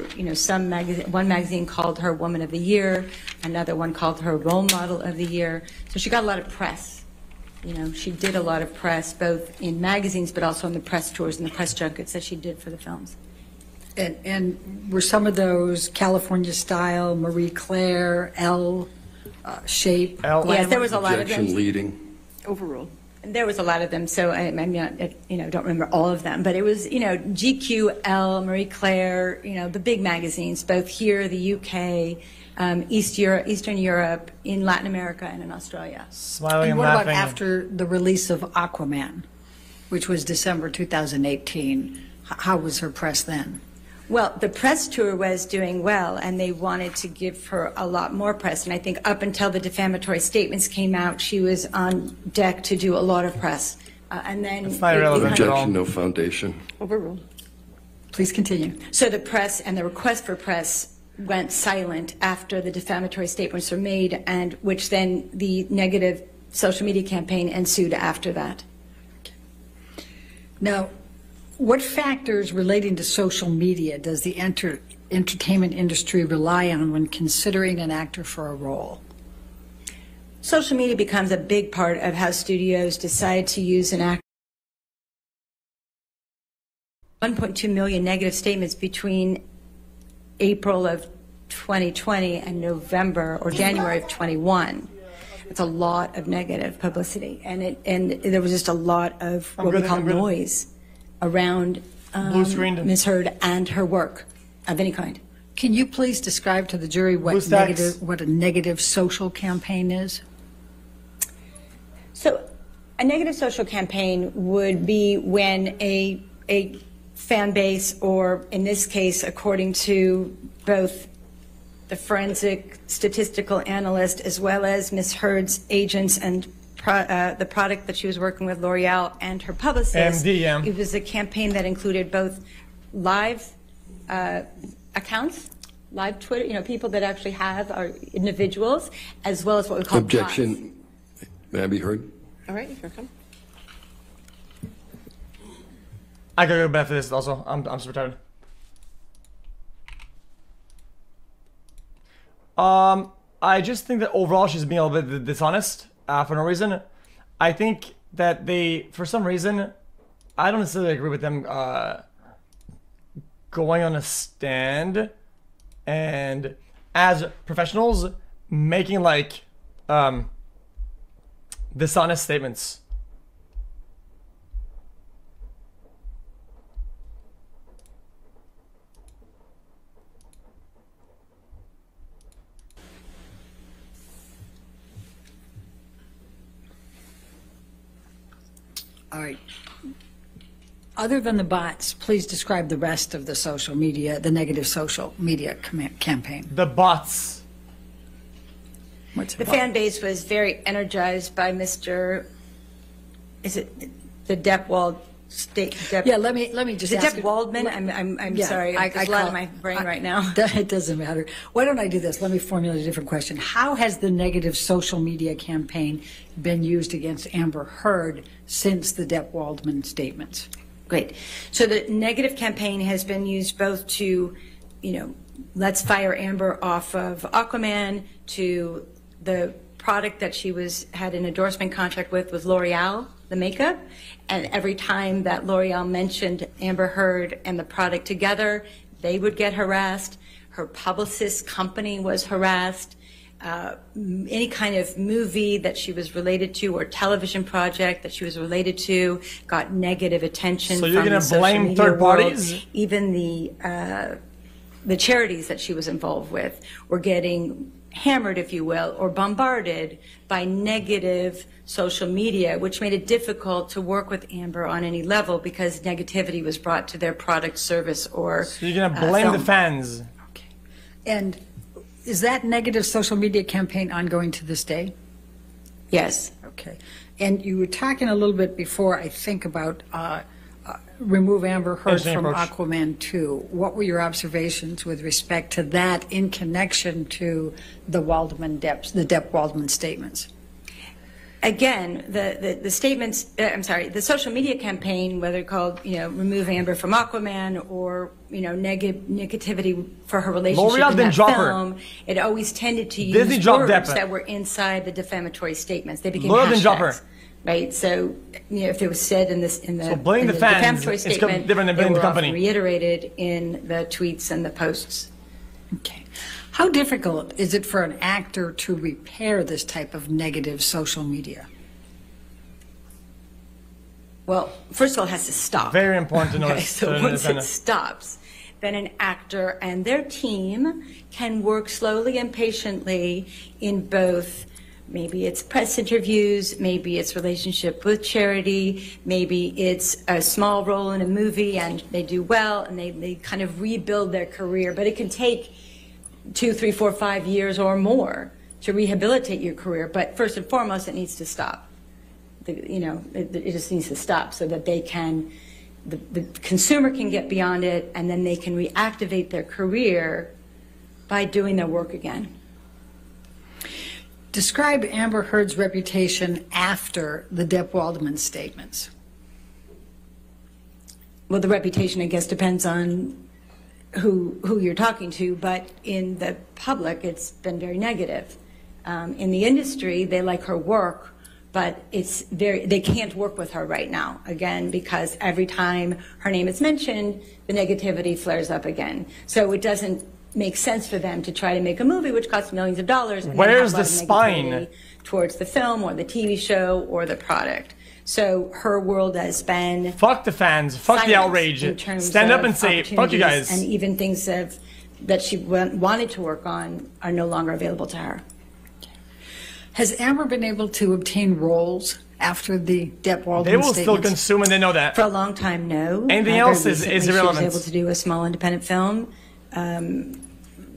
one magazine called her Woman of the Year, another one called her Role Model of the Year. So she got a lot of press. She did a lot of press, both in magazines, but also on the press tours and the press junkets that she did for the films. And were some of those California style, Marie Claire, Elle, Shape? Elle. Yes, there was a lot of them. Objection, leading. Overruled. There was a lot of them, so I'm not, don't remember all of them, but it was, GQ, Elle, Marie Claire, the big magazines, both here, the UK, Eastern Europe, in Latin America, and in Australia. Smiling And and what about laughing. after the release of Aquaman, which was December 2018? How was her press then? Well, the press tour was doing well, and they wanted to give her a lot more press. And I think up until the defamatory statements came out, she was on deck to do a lot of press. And then It's not irrelevant. Objection, no foundation. Overruled. Please continue. So the press and the request for press went silent after the defamatory statements were made, and which then the negative social media campaign ensued after that. Now, what factors relating to social media does the entertainment industry rely on when considering an actor for a role? Social media becomes a big part of how studios decide to use an actor. 1.2 million negative statements between April of 2020 and November or January of 21. It's a lot of negative publicity, and there was just a lot of what we call noise around Blue-screened. Ms. Heard and her work of any kind. Can you please describe to the jury what BlueStacks. a negative social campaign is? So a negative social campaign would be when a fan base, or in this case, according to both the forensic statistical analyst as well as Ms. Heard's agents and the product that she was working with, L'Oreal, and her publicist, MD, yeah. it was a campaign that included both live accounts, live Twitter, people that actually have are individuals, as well as what we call bots. Objection, may I be heard? All right, here I come. I gotta go back to this also. I'm super tired. I just think that overall she's being a little bit dishonest for no reason. I think that they, for some reason, I don't necessarily agree with them going on a stand and as professionals making like dishonest statements. All right. Other than the bots, please describe the rest of the social media, the negative social media campaign. The bots. What's The it fan base was very energized by the Depp Depp. Yeah, let me just Is it ask Depp you- Waldman? I'm Yeah, sorry. There's a lot in my brain right now. It doesn't matter. Why don't I do this? Let me formulate a different question. How has the negative social media campaign been used against Amber Heard since the Depp Waldman statements? Great. So the negative campaign has been used both to, let's fire Amber off of Aquaman, to the product that she had an endorsement contract with was L'Oreal, the makeup. And every time that L'Oreal mentioned Amber Heard and the product together, they would get harassed. Her publicist company was harassed. Any kind of movie that she was related to or television project that she was related to got negative attention. So you're going to blame third parties? Even the charities that she was involved with were getting hammered, if you will, or bombarded by negative social media, which made it difficult to work with Amber on any level because negativity was brought to their product, service, or So you're going to blame film. the fans? Okay. And is that negative social media campaign ongoing to this day? Yes. Okay. And you were talking a little bit before, I think, about remove Amber Heard Engineering from approach. Aquaman 2. What were your observations with respect to that in connection to the Depp Waldman statements? Again, the statements, the social media campaign, whether called, remove Amber from Aquaman or, negativity for her relationship L'Oreal in didn't that drop her. film, it always tended to Disney use dropped words Depp. that were inside the defamatory statements. They became L'Oreal didn't drop her. hashtags. Right, so if it was said in the So blame in the the fans. defamatory It's statement, different than they blame the were often company. reiterated in the tweets and the posts. Okay. How difficult is it for an actor to repair this type of negative social media? Well, first of all, it has to stop. Very important to know. Okay, so once it stops, then an actor and their team can work slowly and patiently in both. Maybe it's press interviews, maybe it's relationship with charity, maybe it's a small role in a movie and they do well and they kind of rebuild their career. But it can take 2, 3, 4, 5 years or more to rehabilitate your career. But first and foremost, it needs to stop. It just needs to stop so that the consumer can get beyond it and then they can reactivate their career by doing their work again. Describe Amber Heard's reputation after the Depp Waldman statements. Well, the reputation, I guess, depends on who you're talking to, but in the public, it's been very negative. In the industry, they like her work, but they can't work with her right now, again, because every time her name is mentioned, the negativity flares up again. So it doesn't make sense for them to try to make a movie which costs millions of dollars. And Where's have a lot the of spine? negativity towards the film or the TV show or the product. So her world has been Fuck the fans. Fuck the silent outrage. in terms Stand up of and say, fuck you opportunities, guys. and even things that she wanted to work on are no longer available to her. Has Amber been able to obtain roles after the Depp Waldman They will statements? still consume and they know that. For a long time, no. Anything Very else is recently, irrelevant. She was able to do a small independent film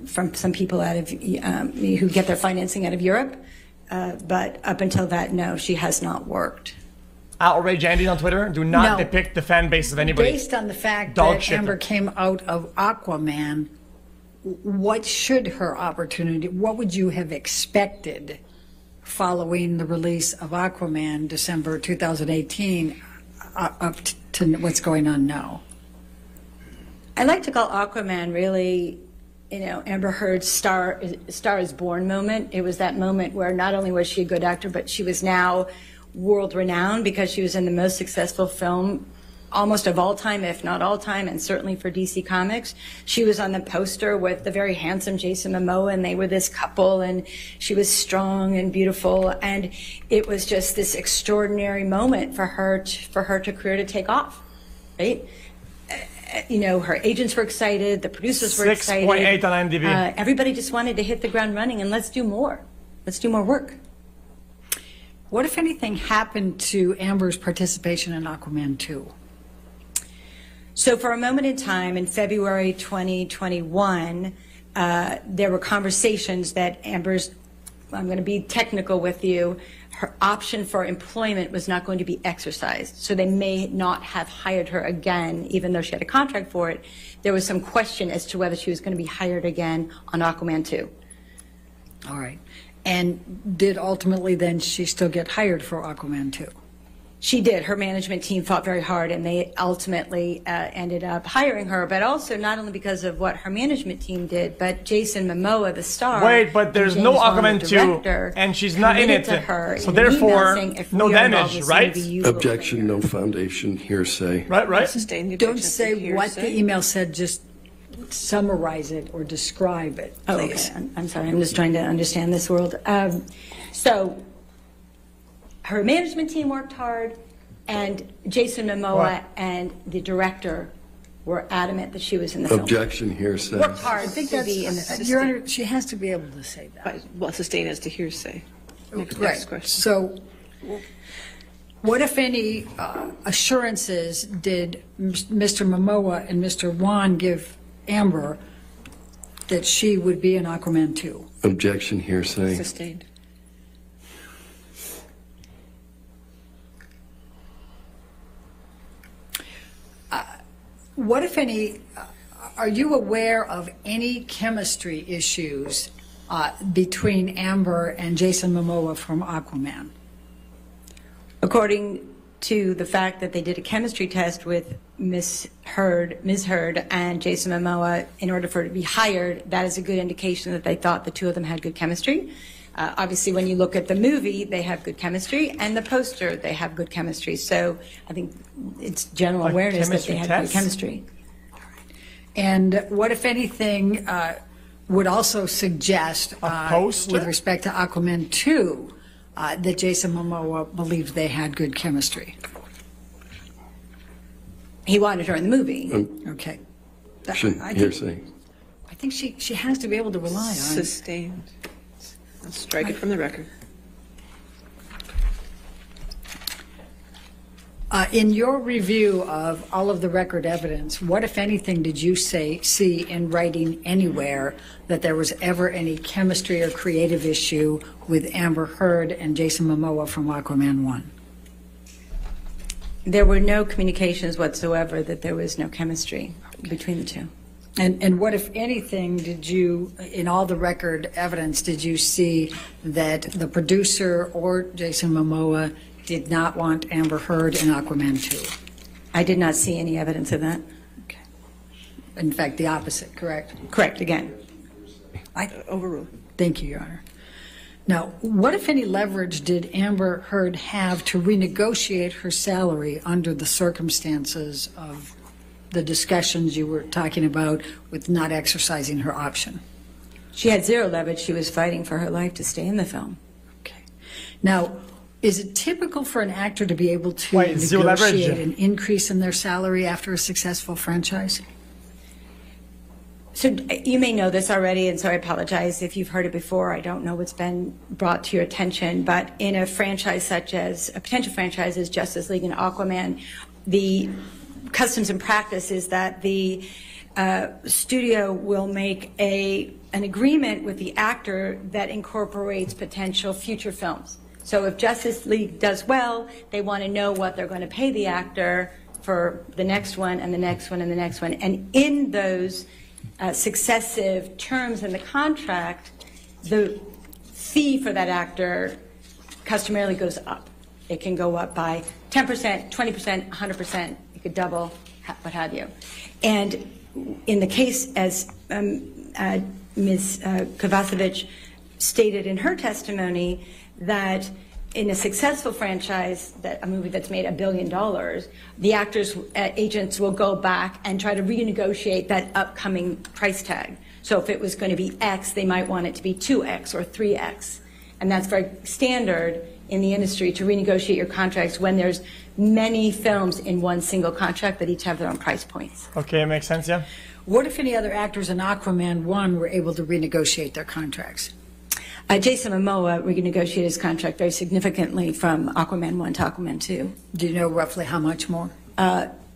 from some people out of who get their financing out of Europe. But up until that, no, she has not worked. Outrage Andy on Twitter. Do not No. depict the fan base of anybody. Based on the fact Dog that shit. Amber came out of Aquaman, what should her opportunity, what would you have expected following the release of Aquaman December 2018 up to what's going on now? I like to call Aquaman really, Amber Heard's Star is Born moment. It was that moment where not only was she a good actor, but she was now world renowned because she was in the most successful film almost of all time, if not all time, and certainly for DC Comics. She was on the poster with the very handsome Jason Momoa, and they were this couple, and she was strong and beautiful, and it was just this extraordinary moment for her career to take off, right? Her agents were excited, the producers were excited. 6.8 on IMDb. Everybody just wanted to hit the ground running, and let's do more. Let's do more work. What, if anything, happened to Amber's participation in Aquaman 2? So for a moment in time, in February 2021, there were conversations that Amber's, I'm going to be technical with you, her option for employment was not going to be exercised. So they may not have hired her again, even though she had a contract for it. There was some question as to whether she was going to be hired again on Aquaman 2. All right. And did ultimately then she still get hired for Aquaman 2? She did. Her management team fought very hard, and they ultimately ended up hiring her, but also not only because of what her management team did, but Jason Momoa, the star. Wait, but there's no Aquaman 2, and she's not in it. So therefore, no damage, right? Objection, no foundation, hearsay. Right? Sustain the Don't objection say to what the hearsay. email said, just summarize it or describe it, Oh, please. okay. I'm sorry. I'm just trying to understand this world. So her management team worked hard, and Jason Momoa What? and the director were adamant that she was in the film. Objection, hearsay. Worked hard I think to be in the film. Your Honor, she has to be able to say that. Well, sustain as to hearsay. Next Right. question. So what, if any, assurances did Mr. Momoa and Mr. Wan give Amber that she would be in Aquaman 2? Objection, hearsay. Sustained. What, if any, are you aware of any chemistry issues between Amber and Jason Momoa from Aquaman? According to the fact that they did a chemistry test with Ms. Heard and Jason Momoa in order for her to be hired, that is a good indication that they thought the two of them had good chemistry. Obviously, when you look at the movie, they have good chemistry, and the poster, they have good chemistry. So I think it's general Like awareness that chemistry they had tests? good chemistry. And what, if anything, would also suggest, poster? with respect to Aquaman 2, that Jason Momoa believed they had good chemistry? He wanted her in the movie. Okay. Objection, I think, hearsay. I think she has to be able to rely on. Sustained. I'll strike it from the record. In your review of all of the record evidence, what, if anything, did you see in writing anywhere that there was ever any chemistry or creative issue with Amber Heard and Jason Momoa from Aquaman 1? There were no communications whatsoever that there was no chemistry between the two. And what, if anything, did you, in all the record evidence, did you see that the producer or Jason Momoa did not want Amber Heard in Aquaman 2? I did not see any evidence of that. Okay. In fact, the opposite, correct? Correct, again. Overruled. Thank you, Your Honor. Now, what, if any, leverage did Amber Heard have to renegotiate her salary under the circumstances of the discussions you were talking about with not exercising her option? She had zero leverage. She was fighting for her life to stay in the film. Okay. Now, is it typical for an actor to be able to Wait, zero leverage? negotiate an increase in their salary after a successful franchise? So you may know this already, and so I apologize if you've heard it before. I don't know what's been brought to your attention, but in a franchise such as a potential franchise as Justice League and Aquaman, the customs and practice is that the studio will make an agreement with the actor that incorporates potential future films. So if Justice League does well, they want to know what they're going to pay the actor for the next one and the next one and the next one. And in those successive terms in the contract, the fee for that actor customarily goes up. It can go up by 10%, 20%, 100%. It could double, what have you. And in the case, as Ms. Kovacevic stated in her testimony, that in a successful franchise, that a movie that's made $1 billion, the actors' agents will go back and try to renegotiate that upcoming price tag. So if it was going to be X, they might want it to be 2X or 3X. And that's very standard in the industry to renegotiate your contracts when there's many films in one single contract that each have their own price points. Okay, makes sense, yeah. What, if any, other actors in Aquaman 1 were able to renegotiate their contracts? Jason Momoa renegotiated his contract very significantly from Aquaman 1 to Aquaman 2. Do you know roughly how much more?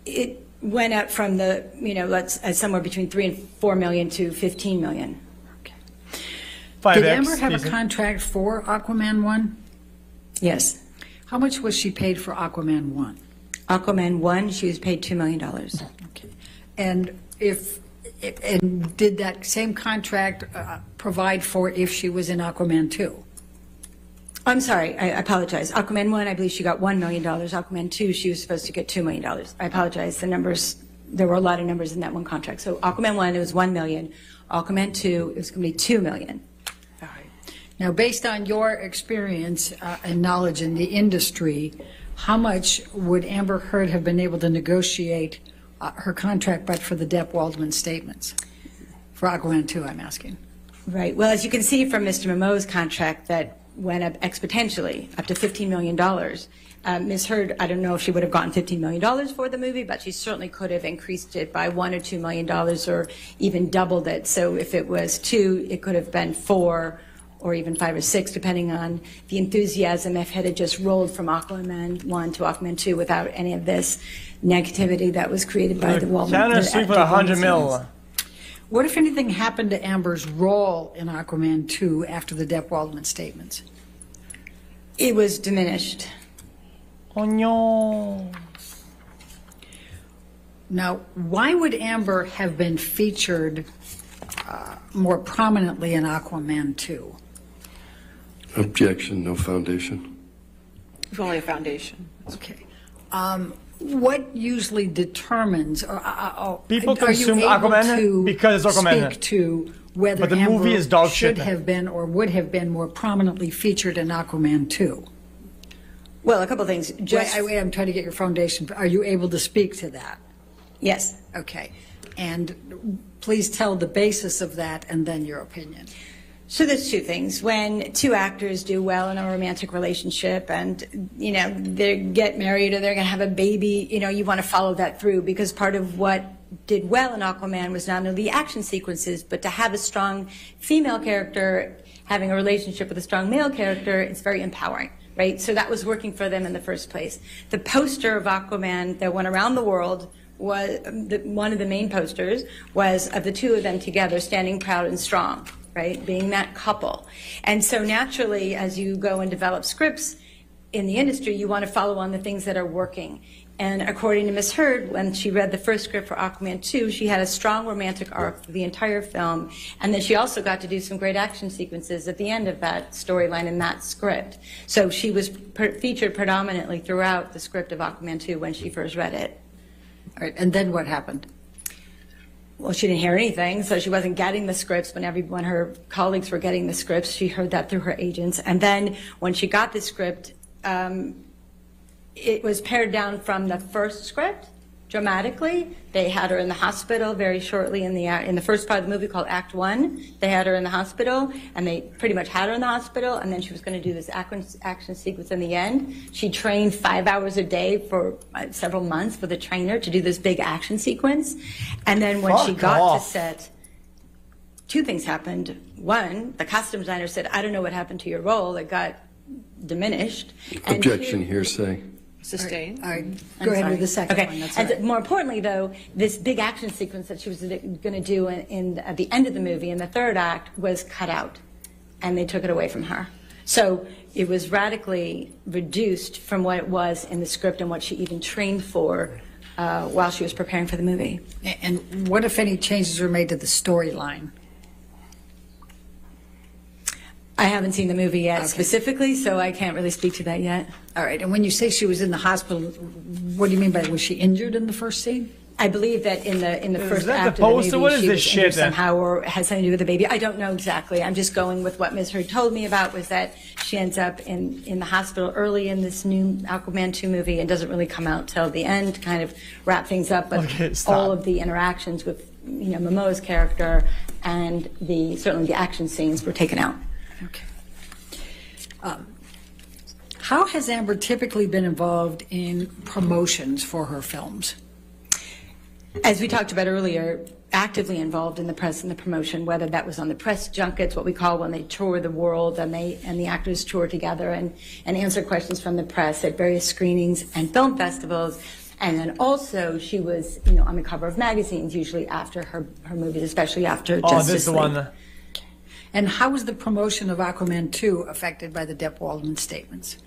It went up from the, somewhere between 3 and 4 million to 15 million. Okay. 5X, Did Amber have decent. a contract for Aquaman 1? Yes. How much was she paid for Aquaman 1? Aquaman 1, she was paid $2 million. Okay. And and did that same contract provide for if she was in Aquaman 2? I'm sorry, I apologize. Aquaman 1, I believe she got $1 million. Aquaman 2, she was supposed to get $2 million. I apologize. The numbers, there were a lot of numbers in that one contract. So Aquaman 1, it was $1 million. Aquaman 2, it was going to be $2 million. All right. Now, based on your experience and knowledge in the industry, how much would Amber Heard have been able to negotiate her contract but for the Depp Baldwin statements? For Aquaman 2, I'm asking. Right. Well, as you can see from Mr. Momoa's contract, that went up exponentially, up to $15 million. Ms. Heard, I don't know if she would have gotten $15 million for the movie, but she certainly could have increased it by $1 or $2 million or even doubled it. So if it was 2, it could have been 4 or even 5 or 6, depending on the enthusiasm if it had just rolled from Aquaman 1 to Aquaman 2 without any of this negativity that was created by the Wall. Counter suit for $100 million. What, if anything, happened to Amber's role in Aquaman 2 after the Depp Baldwin statements? It was diminished. Oh no. Now, why would Amber have been featured more prominently in Aquaman 2? Objection, no foundation. It's only a foundation. Okay. What usually determines, People are consume you able Aquaman to because it's Aquaman. speak to whether But the Amber movie is dog should shit. have been or would have been more prominently featured in Aquaman 2? Well, a couple of things. I'm trying to get your foundation. Are you able to speak to that? Yes. Okay. And please tell the basis of that and then your opinion. So there's two things. When two actors do well in a romantic relationship and, they get married or they're going to have a baby, you want to follow that through, because part of what did well in Aquaman was not only the action sequences, but to have a strong female character having a relationship with a strong male character, it's very empowering, right? So that was working for them in the first place. The poster of Aquaman that went around the world was, one of the main posters was of the two of them together standing proud and strong. Right, being that couple. And so naturally, as you go and develop scripts in the industry, you want to follow on the things that are working. And according to Ms. Heard, when she read the first script for Aquaman 2, she had a strong romantic arc for the entire film. And then she also got to do some great action sequences at the end of that storyline in that script. So she was featured predominantly throughout the script of Aquaman 2 when she first read it. All right, and then what happened? Well, she didn't hear anything, so she wasn't getting the scripts when her colleagues were getting the scripts. She heard that through her agents. And then when she got the script, it was pared down from the first script dramatically. They had her in the hospital very shortly in the first part of the movie called Act 1. They had her in the hospital, and they pretty much had her in the hospital, and then she was going to do this action sequence in the end. She trained 5 hours a day for several months with a trainer to do this big action sequence. And then when she got to set, two things happened. One, the costume designer said, I don't know what happened to your role. It got diminished. Objection, hearsay. Sustained. All right, go ahead with the second one. That's all right. And more importantly, though, this big action sequence that she was going to do at the end of the movie in the third act was cut out, and they took it away from her. So it was radically reduced from what it was in the script and what she even trained for while she was preparing for the movie. And what, if any, changes were made to the storyline? I haven't seen the movie yet specifically, so I can't really speak to that yet. All right, and when you say she was in the hospital, what do you mean by, was she injured in the first scene? I believe that in the first that act the of the poster? movie, What is she this was shit injured then? somehow or has something to do with the baby. I don't know exactly. I'm just going with what Ms. Heard told me about, was that she ends up in the hospital early in this new Aquaman 2 movie and doesn't really come out till the end to kind of wrap things up. But all of the interactions with Momoa's character and certainly the action scenes were taken out. Okay. How has Amber typically been involved in promotions for her films? As we talked about earlier, actively involved in the press and the promotion, whether that was on the press junkets, what we call when they tour the world and the actors tour together and answer questions from the press at various screenings and film festivals. And then also she was, on the cover of magazines, usually after her movies, especially after Justice this is the League. one. And how was the promotion of Aquaman 2 affected by the Depp Baldwin statements?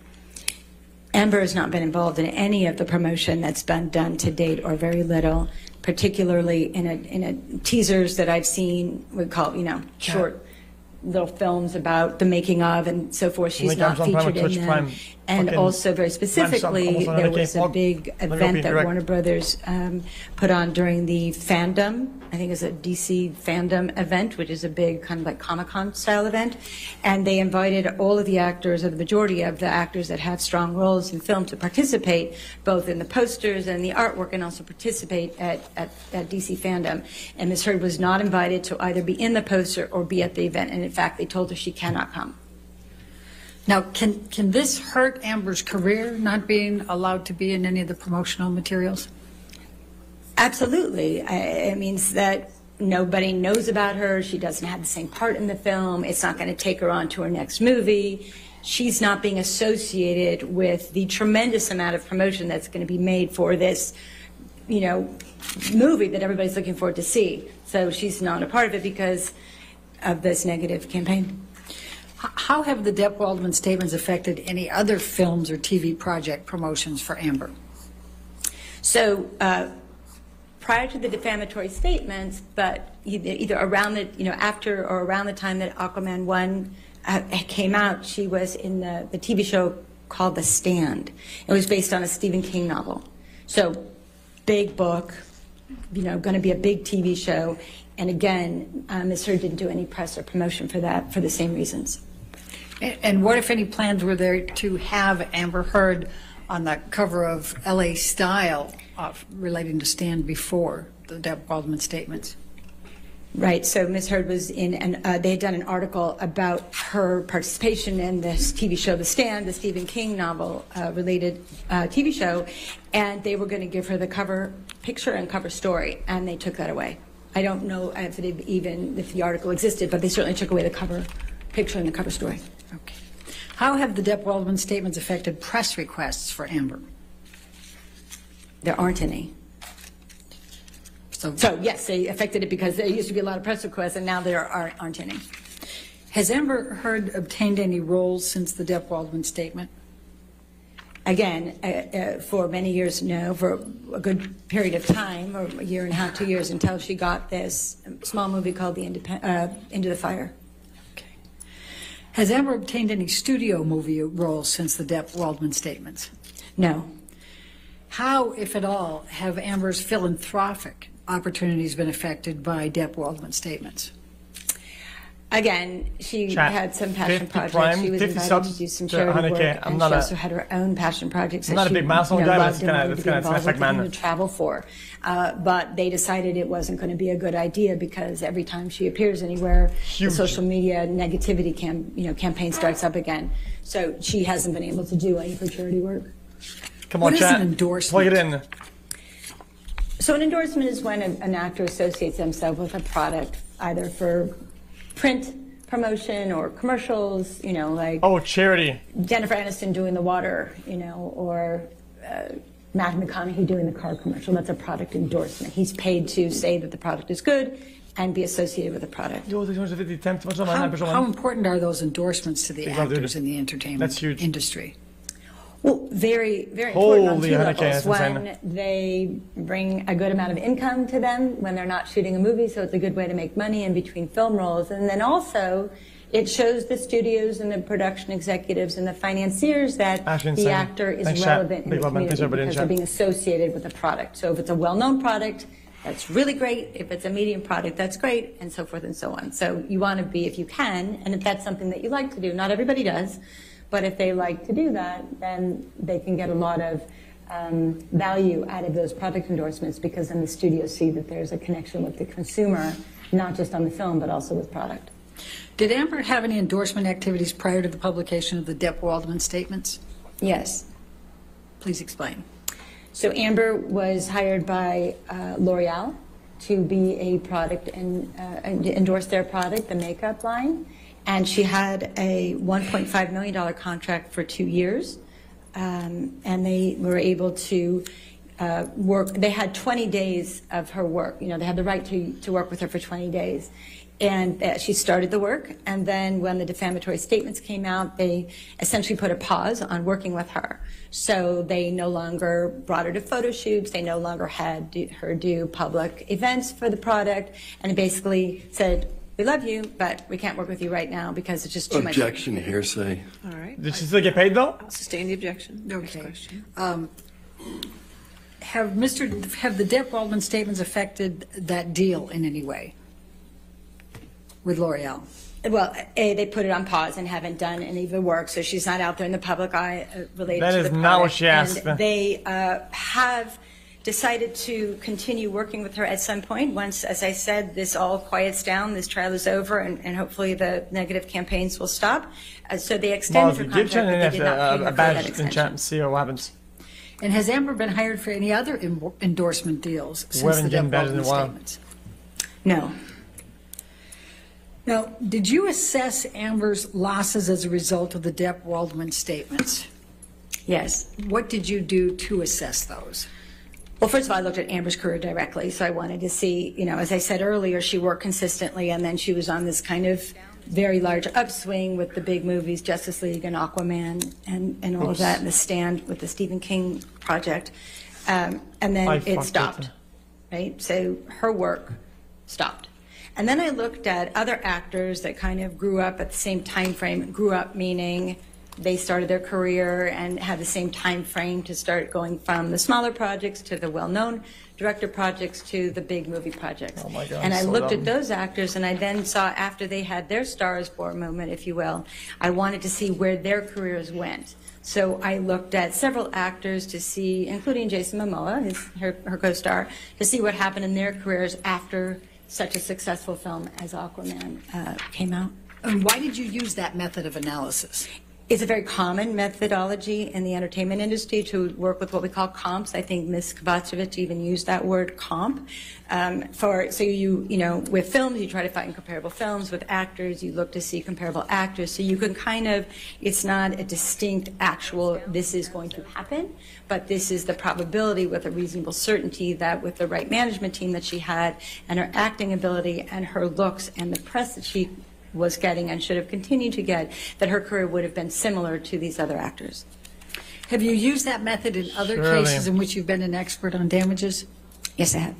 Amber has not been involved in any of the promotion that's been done to date, or very little, particularly in a teasers that I've seen. We call, short little films about the making of and so forth. She's not featured in them. Prime. And also, very specifically, there was a big event that Warner Brothers put on during the fandom. I think it's a DC fandom event, which is a big kind of like Comic-Con style event. And they invited all of the actors, or the majority of the actors that have strong roles in film, to participate both in the posters and the artwork, and also participate at DC fandom. And Ms. Heard was not invited to either be in the poster or be at the event. And in fact, they told her she cannot come. Now, can this hurt Amber's career, not being allowed to be in any of the promotional materials? Absolutely. It means that nobody knows about her. She doesn't have the same part in the film. It's not going to take her on to her next movie. She's not being associated with the tremendous amount of promotion that's going to be made for this, movie that everybody's looking forward to see. So she's not a part of it because of this negative campaign. How have the Depp Baldwin statements affected any other films or TV project promotions for Amber? So prior to the defamatory statements, but either around the, after or around the time that Aquaman 1 came out, she was in the TV show called The Stand. It was based on a Stephen King novel. So big book, going to be a big TV show. And again, Ms. Heard didn't do any press or promotion for that for the same reasons. And what, if any, plans were there to have Amber Heard on the cover of LA Style relating to Stand before the Depp Baldwin statements? Right. So Ms. Heard was in, and they had done an article about her participation in this TV show, The Stand, the Stephen King novel related TV show, and they were going to give her the cover picture and cover story, and they took that away. I don't know if the article existed, but they certainly took away the cover picture and the cover story. Okay. How have the Depp Baldwin statements affected press requests for Amber? There aren't any. So yes, they affected it because there used to be a lot of press requests, and now there aren't any. Has Amber Heard obtained any roles since the Depp Baldwin statement? Again, for many years, no, for a good period of time, or a year and a half, 2 years, until she got this small movie called Into the Fire. Okay. Has Amber obtained any studio movie roles since the Depp Baldwin statements? No. How, if at all, have Amber's philanthropic opportunities been affected by Depp Baldwin statements? Again, she had some passion projects. Prime, she was invited to do some charity work, and she also had her own passion projects. I'm not a big milestone guy, but it's going to affect man. To travel for, but they decided it wasn't going to be a good idea because every time she appears anywhere, the social media negativity campaign starts up again. So she hasn't been able to do any of her charity work. Come on, chat. What is an endorsement? Plug it in. So an endorsement is when an actor associates themselves with a product, either for print promotion or commercials, like charity. Jennifer Aniston doing the water, or Matthew McConaughey doing the car commercial. That's a product endorsement. He's paid to say that the product is good and be associated with the product. How important are those endorsements to the actors in the entertainment industry? Well, very, very important on two levels. One, one, they bring a good amount of income to them when they're not shooting a movie, so it's a good way to make money in between film roles. And then also, it shows the studios and the production executives and the financiers that the actor is relevant in the community because they're being associated with a product. So if it's a well-known product, that's really great. If it's a medium product, that's great, and so forth and so on. So you want to be, if you can, and if that's something that you like to do, not everybody does, but if they like to do that, then they can get a lot of value out of those product endorsements because then the studios see that there's a connection with the consumer, not just on the film, but also with product. Did Amber have any endorsement activities prior to the publication of the Depp Baldwin statements? Yes. Please explain. So Amber was hired by L'Oreal to be a product and endorse their product, the makeup line. And she had a $1.5 million contract for 2 years. And they were able to work. They had 20 days of her work. They had the right to work with her for 20 days. And she started the work, and then when the defamatory statements came out, they essentially put a pause on working with her. So they no longer brought her to photo shoots, they no longer had her do public events for the product, and basically said, we love you, but we can't work with you right now because it's just too much. Objection, hearsay. All right. Did she still get paid though? I'll sustain the objection. Next Okay. question. Have the Depp Baldwin statements affected that deal in any way with L'Oreal? Well, they put it on pause and haven't done any of the work, so she's not out there in the public eye related That to is the product. not what she asked. And they have decided to continue working with her at some point once, as I said, this all quiets down, this trial is over, and hopefully the negative campaigns will stop. So they extended her Give contract, Chen but they did not pay her a for that badge in extension. chat and see what happens. And has Amber been hired for any other endorsement deals We since haven't the done Depp badges in Baldwin a while. statements? No. Now, did you assess Amber's losses as a result of the Depp Baldwin statements? Yes. What did you do to assess those? Well, first of all, I looked at Amber's career directly, so I wanted to see, as I said earlier, she worked consistently, and then she was on this kind of very large upswing with the big movies, Justice League and Aquaman, and all of that, and The Stand with the Stephen King project. And then it stopped, right? So her work stopped. And then I looked at other actors that kind of grew up at the same time frame, grew up meaning they started their career and had the same time frame to start going from the smaller projects to the well-known director projects to the big movie projects. Oh my God, and I so looked dumb. at those actors, and I then saw, after they had their Stars Born moment, if you will, I wanted to see where their careers went. So I looked at several actors to see, including Jason Momoa, her co-star, to see what happened in their careers after such a successful film as Aquaman came out. And why did you use that method of analysis? It's a very common methodology in the entertainment industry to work with what we call comps. I think Ms. Kovacevic even used that word comp. So with films, you try to find comparable films. With actors, you look to see comparable actors. So you can it's not a distinct actual, this is going to happen, but this is the probability with a reasonable certainty that with the right management team that she had and her acting ability and her looks and the press that she was getting and should have continued to get, that her career would have been similar to these other actors. Have you used that method in other Surely. cases in which you've been an expert on damages? Yes, I have.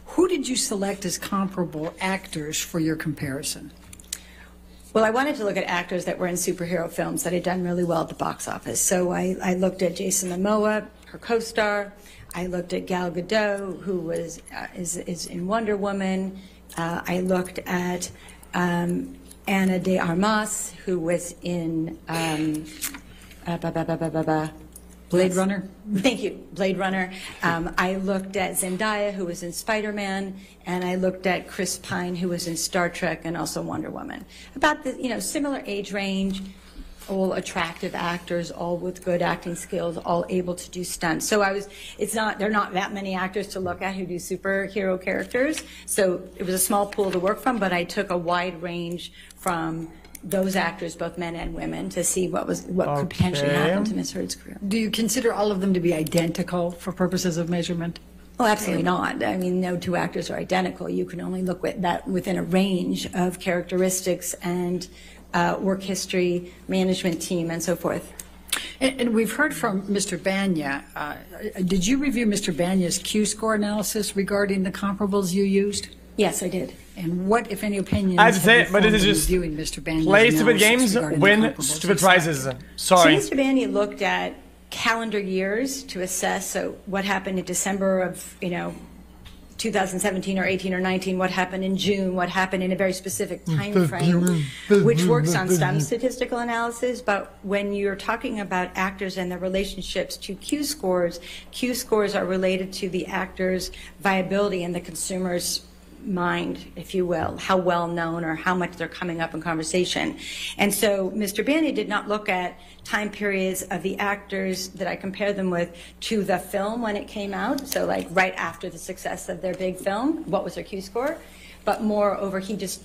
Who did you select as comparable actors for your comparison? Well, I wanted to look at actors that were in superhero films that had done really well at the box office. So I looked at Jason Momoa, her co-star. I looked at Gal Gadot, who is in Wonder Woman. I looked at Ana de Armas, who was in Blade Runner? Thank you, Blade Runner. I looked at Zendaya, who was in Spider-Man, and I looked at Chris Pine, who was in Star Trek and also Wonder Woman. About the similar age range, all attractive actors, all with good acting skills, all able to do stunts. So there are not that many actors to look at who do superhero characters. So it was a small pool to work from, but I took a wide range from those actors, both men and women, to see what could potentially happen to Ms. Heard's career. Do you consider all of them to be identical for purposes of measurement? Well, absolutely not. I mean, no two actors are identical. You can only look at that within a range of characteristics and work history, management team, and so forth. And we've heard from Mr. Banya. Did you review Mr. Banya's Q-score analysis regarding the comparables you used? Yes, I did. And what, if any, opinions I have to say, you but this formed is when just reviewing Mr. Banya's play stupid analysis games, regarding the win comparables stupid you prizes. selected? Sorry. So Mr. Banya looked at calendar years to assess what happened in December of 2017 or 18 or 19, what happened in June, what happened in a very specific time frame, which works on some statistical analysis. But when you're talking about actors and their relationships to Q-scores are related to the actor's viability in the consumer's mind, if you will, how well known or how much they're coming up in conversation. And so Mr. Banya did not look at time periods of the actors that I compare them with to the film when it came out, so like right after the success of their big film, what was their Q-score, but moreover, he just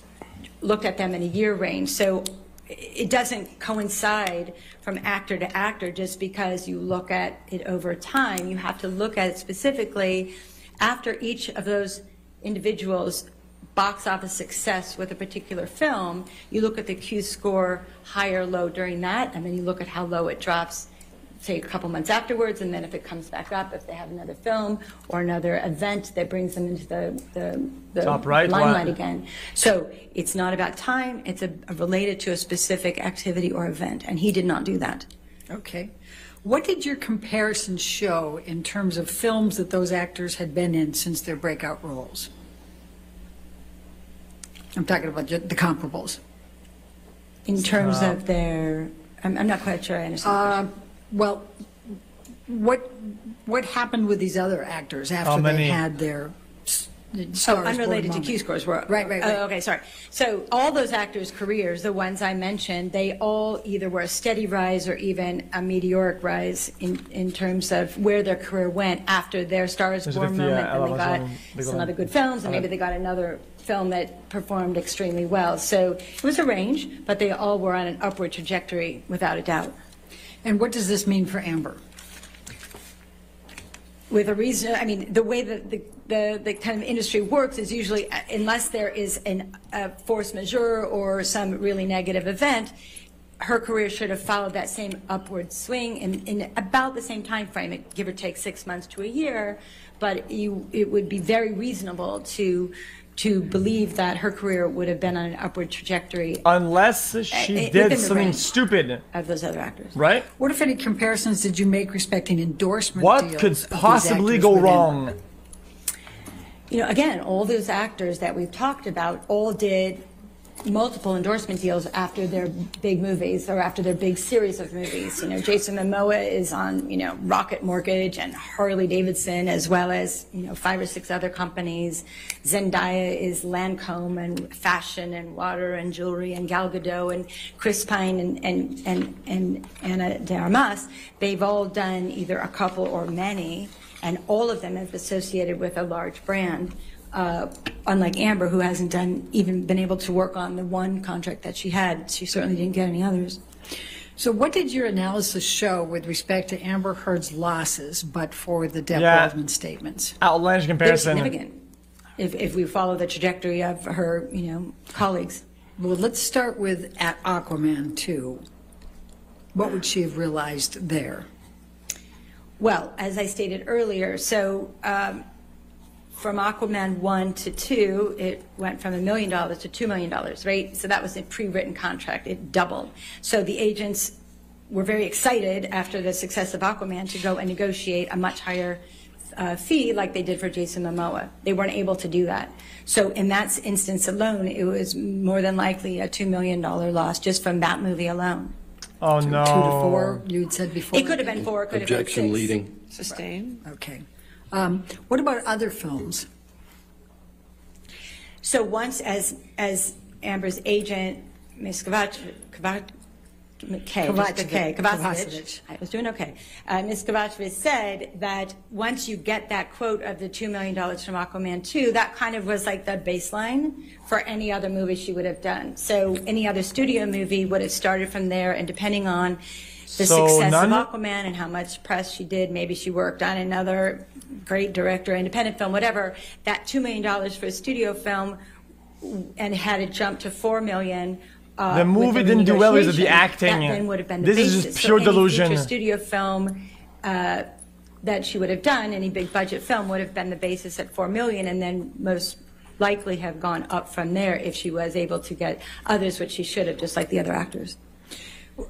looked at them in a year range. So it doesn't coincide from actor to actor just because you look at it over time. You have to look at it specifically after each of those individuals box office success with a particular film, you look at the Q score high or low during that, and then you look at how low it drops, say, a couple months afterwards, and then if it comes back up, if they have another film or another event that brings them into the Top right limelight one. again. So it's not about time, it's related to a specific activity or event, and he did not do that. Okay. What did your comparisons show in terms of films that those actors had been in since their breakout roles? I'm talking about the comparables. In terms of their, I'm not quite sure I understand. Well, what happened with these other actors How after many? they had their Unrelated to Q scores. Right. Oh, okay, sorry. So all those actors' careers, the ones I mentioned, they all either were a steady rise or even a meteoric rise in terms of where their career went after their Stars Born moment. And they got some other good films, and maybe they got another film that performed extremely well. So it was a range, but they all were on an upward trajectory without a doubt. And what does this mean for Amber? With a reason, I mean, the way that the kind of industry works is usually, unless there is a force majeure or some really negative event, her career should have followed that same upward swing in about the same time frame, give or take 6 months to a year. But it would be very reasonable to believe that her career would have been on an upward trajectory. Unless she did something stupid. Of those other actors. Right? What, if any, comparisons did you make respecting endorsement What deals could of these possibly actors go within? wrong? You know, again, all those actors that we've talked about all did multiple endorsement deals after their big movies or after their big series of movies. You know, Jason Momoa is on, you know, Rocket Mortgage and Harley Davidson, as well as, you know, 5 or 6 other companies. Zendaya is Lancome and fashion and water and jewelry, and Gal Gadot and Chris Pine and Ana de Armas. They've all done either a couple or many, and all of them have associated with a large brand. Unlike Amber, who hasn't even been able to work on the one contract that she had. She certainly didn't get any others. So what did your analysis show with respect to Amber Heard's losses, but for the Depp Baldwin statements? Outlandish They're comparison. significant if we follow the trajectory of her, you know, colleagues. Well, let's start with at Aquaman 2. What would she have realized there? Well, as I stated earlier, so from Aquaman 1 to 2, it went from $1 million to $2 million, right? So that was a pre-written contract. It doubled. So the agents were very excited after the success of Aquaman to go and negotiate a much higher fee like they did for Jason Momoa. They weren't able to do that. So in that instance alone, it was more than likely a $2 million loss just from that movie alone. Oh, Two no. to 4, you'd said before? It could have been 4, it could have been 6. Objection leading. Sustain. Okay. What about other films? So once, as Amber's agent, Ms. Kovacevic, I was doing okay. Ms. Kovacevic said that once you get that quote of the $2 million from Aquaman 2, that kind of was like the baseline for any other movie she would have done. So any other studio movie would have started from there, and depending on the success of Aquaman and how much press she did, maybe she worked on another great director, independent film, whatever, that $2 million for a studio film, and had it jumped to $4 million. The movie didn't do well because of the acting. That then would have been the This basis. is just pure delusion. Any future studio film that she would have done, any big budget film, would have been the basis at $4 million, and then most likely have gone up from there if she was able to get others, which she should have, just like the other actors.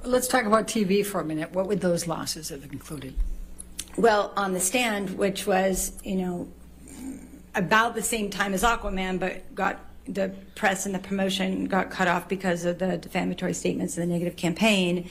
Let's talk about TV for a minute. What would those losses have included? Well, On the Stand, which was, you know, about the same time as Aquaman, but got the press and the promotion got cut off because of the defamatory statements and the negative campaign.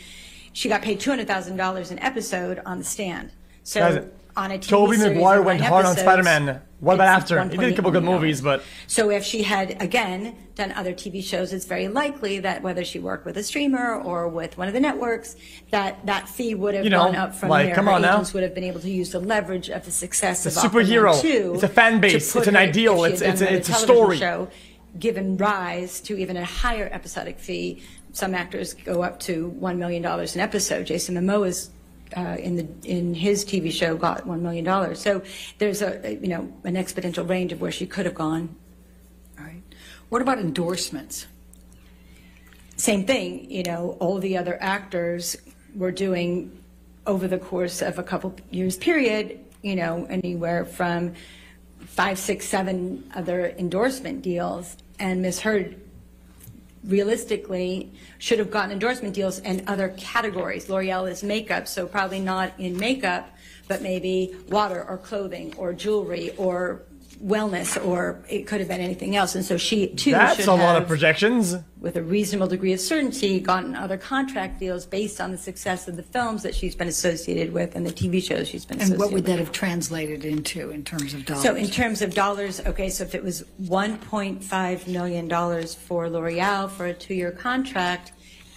She got paid $200,000 an episode on The Stand. So Guys, on a TV Tobey series Maguire of went 9 hard on episodes, Spider-Man. What about it's after? He did a couple good $1.8 million. movies, but... So if she had, again, done other TV shows, it's very likely that whether she worked with a streamer or with one of the networks, that fee would have gone up from there. Come on Her now. agents would have been able to use the leverage of the success It's of a superhero. Aquaman 2 It's a fan base. to put It's an her, ideal. if she had It's done a another television story. show, given rise to even a higher episodic fee. Some actors go up to $1 million an episode. Jason Momoa's in his TV show got $1 million. So there's an exponential range of where she could have gone. All right. What about endorsements? Same thing, you know, all the other actors were doing over the course of a couple years period, you know, anywhere from 5, 6, 7 other endorsement deals, and Ms. Heard realistically should have gotten endorsement deals in other categories. L'Oreal is makeup, so probably not in makeup, but maybe water or clothing or jewelry or wellness, or it could have been anything else. And so she too That's should a lot have, of projections. with a reasonable degree of certainty, gotten other contract deals based on the success of the films that she's been associated with and the TV shows she's been associated with. And what would that have translated into in terms of dollars? So in terms of dollars, okay, so if it was $1.5 million for L'Oreal for a 2-year contract,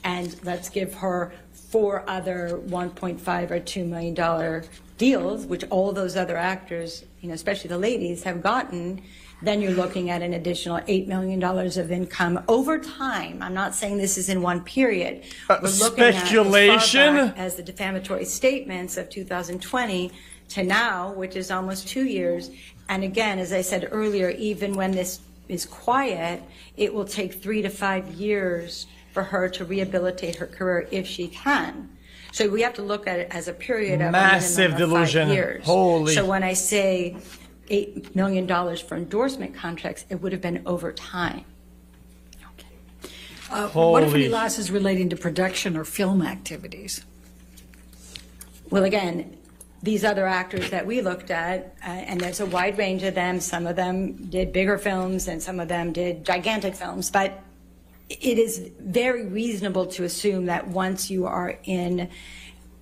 and let's give her 4 other $1.5 or $2 million deals, which all those other actors, you know, especially the ladies, have gotten, then you're looking at an additional $8 million of income over time. I'm not saying this is in one period. We're looking Speculation? at as far back as the defamatory statements of 2020 to now, which is almost 2 years. And again, as I said earlier, even when this is quiet, it will take 3 to 5 years for her to rehabilitate her career if she can. So we have to look at it as a period of Massive a minimum of delusion. 5 years. Holy. So when I say $8 million for endorsement contracts, it would have been over time. What if any Holy. losses relating to production or film activities? Well, again, these other actors that we looked at, and there's a wide range of them. Some of them did bigger films and some of them did gigantic films, but it is very reasonable to assume that once you are in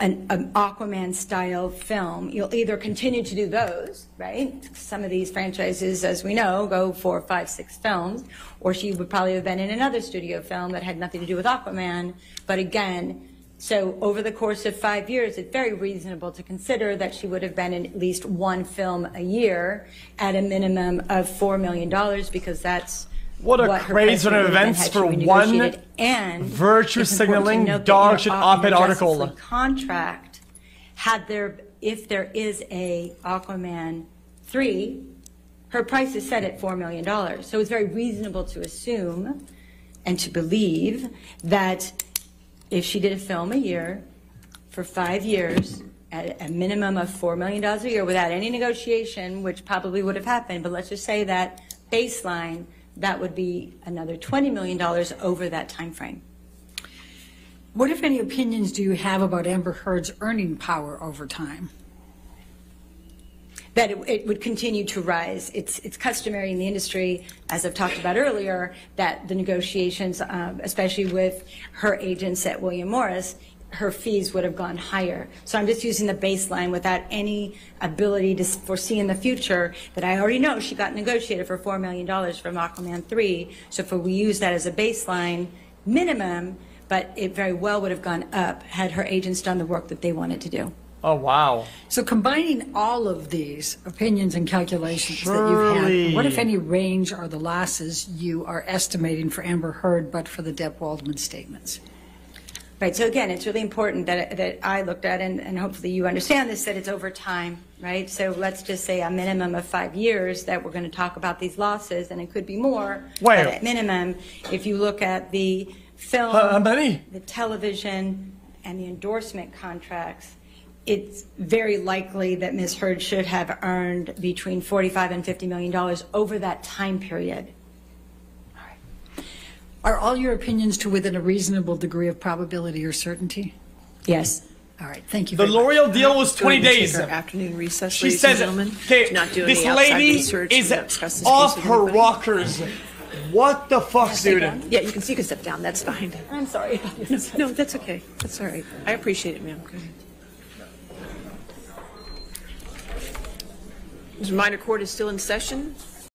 an Aquaman style film, you'll either continue to do those, right? Some of these franchises, as we know, go 4, 5, 6 films, or she would probably have been in another studio film that had nothing to do with Aquaman. But again, so over the course of 5 years, it's very reasonable to consider that she would have been in at least 1 film a year at a minimum of $4 million, because that's What a her crazy price would turn of have been events had for she one renegotiated. And virtue it's important to signaling note that dog in shit her op-ed Justice article. League contract, if there is a Aquaman 3, her price is set at $4 million. So it's very reasonable to assume and to believe that if she did a film a year for 5 years at a minimum of $4 million a year without any negotiation, which probably would have happened, but let's just say that baseline, that would be another $20 million over that time frame. What, if any, opinions do you have about Amber Heard's earning power over time? That it would continue to rise. It's customary in the industry, as I've talked about earlier, that the negotiations, especially with her agents at William Morris, her fees would have gone higher. So I'm just using the baseline without any ability to foresee in the future that I already know she got negotiated for $4 million from Aquaman 3. So if we use that as a baseline minimum, but it very well would have gone up had her agents done the work that they wanted to do. Oh, wow. So combining all of these opinions and calculations that Surely. you've had, what, if any, range are the losses you are estimating for Amber Heard but for the Depp Waldman statements? Right, so again, it's really important that I looked at, and hopefully you understand this, that it's over time, right? So let's just say a minimum of 5 years that we're going to talk about these losses, and it could be more, Wait. but at minimum, if you look at the film, How many? the television, and the endorsement contracts, it's very likely that Ms. Heard should have earned between $45 and $50 million over that time period. Are all your opinions to within a reasonable degree of probability or certainty? Yes. All right, thank you The very much. L'Oreal deal was 20 Going to days. take our afternoon recess, She ladies says, and gentlemen. okay, Do not do this any outside lady research. is Do not discuss this off case with her anybody. rockers. What the fuck, dude? Yeah, you can step down. That's fine. I'm sorry. No, that's okay. That's all right. I appreciate it, ma'am. Go ahead. This minor court is still in session.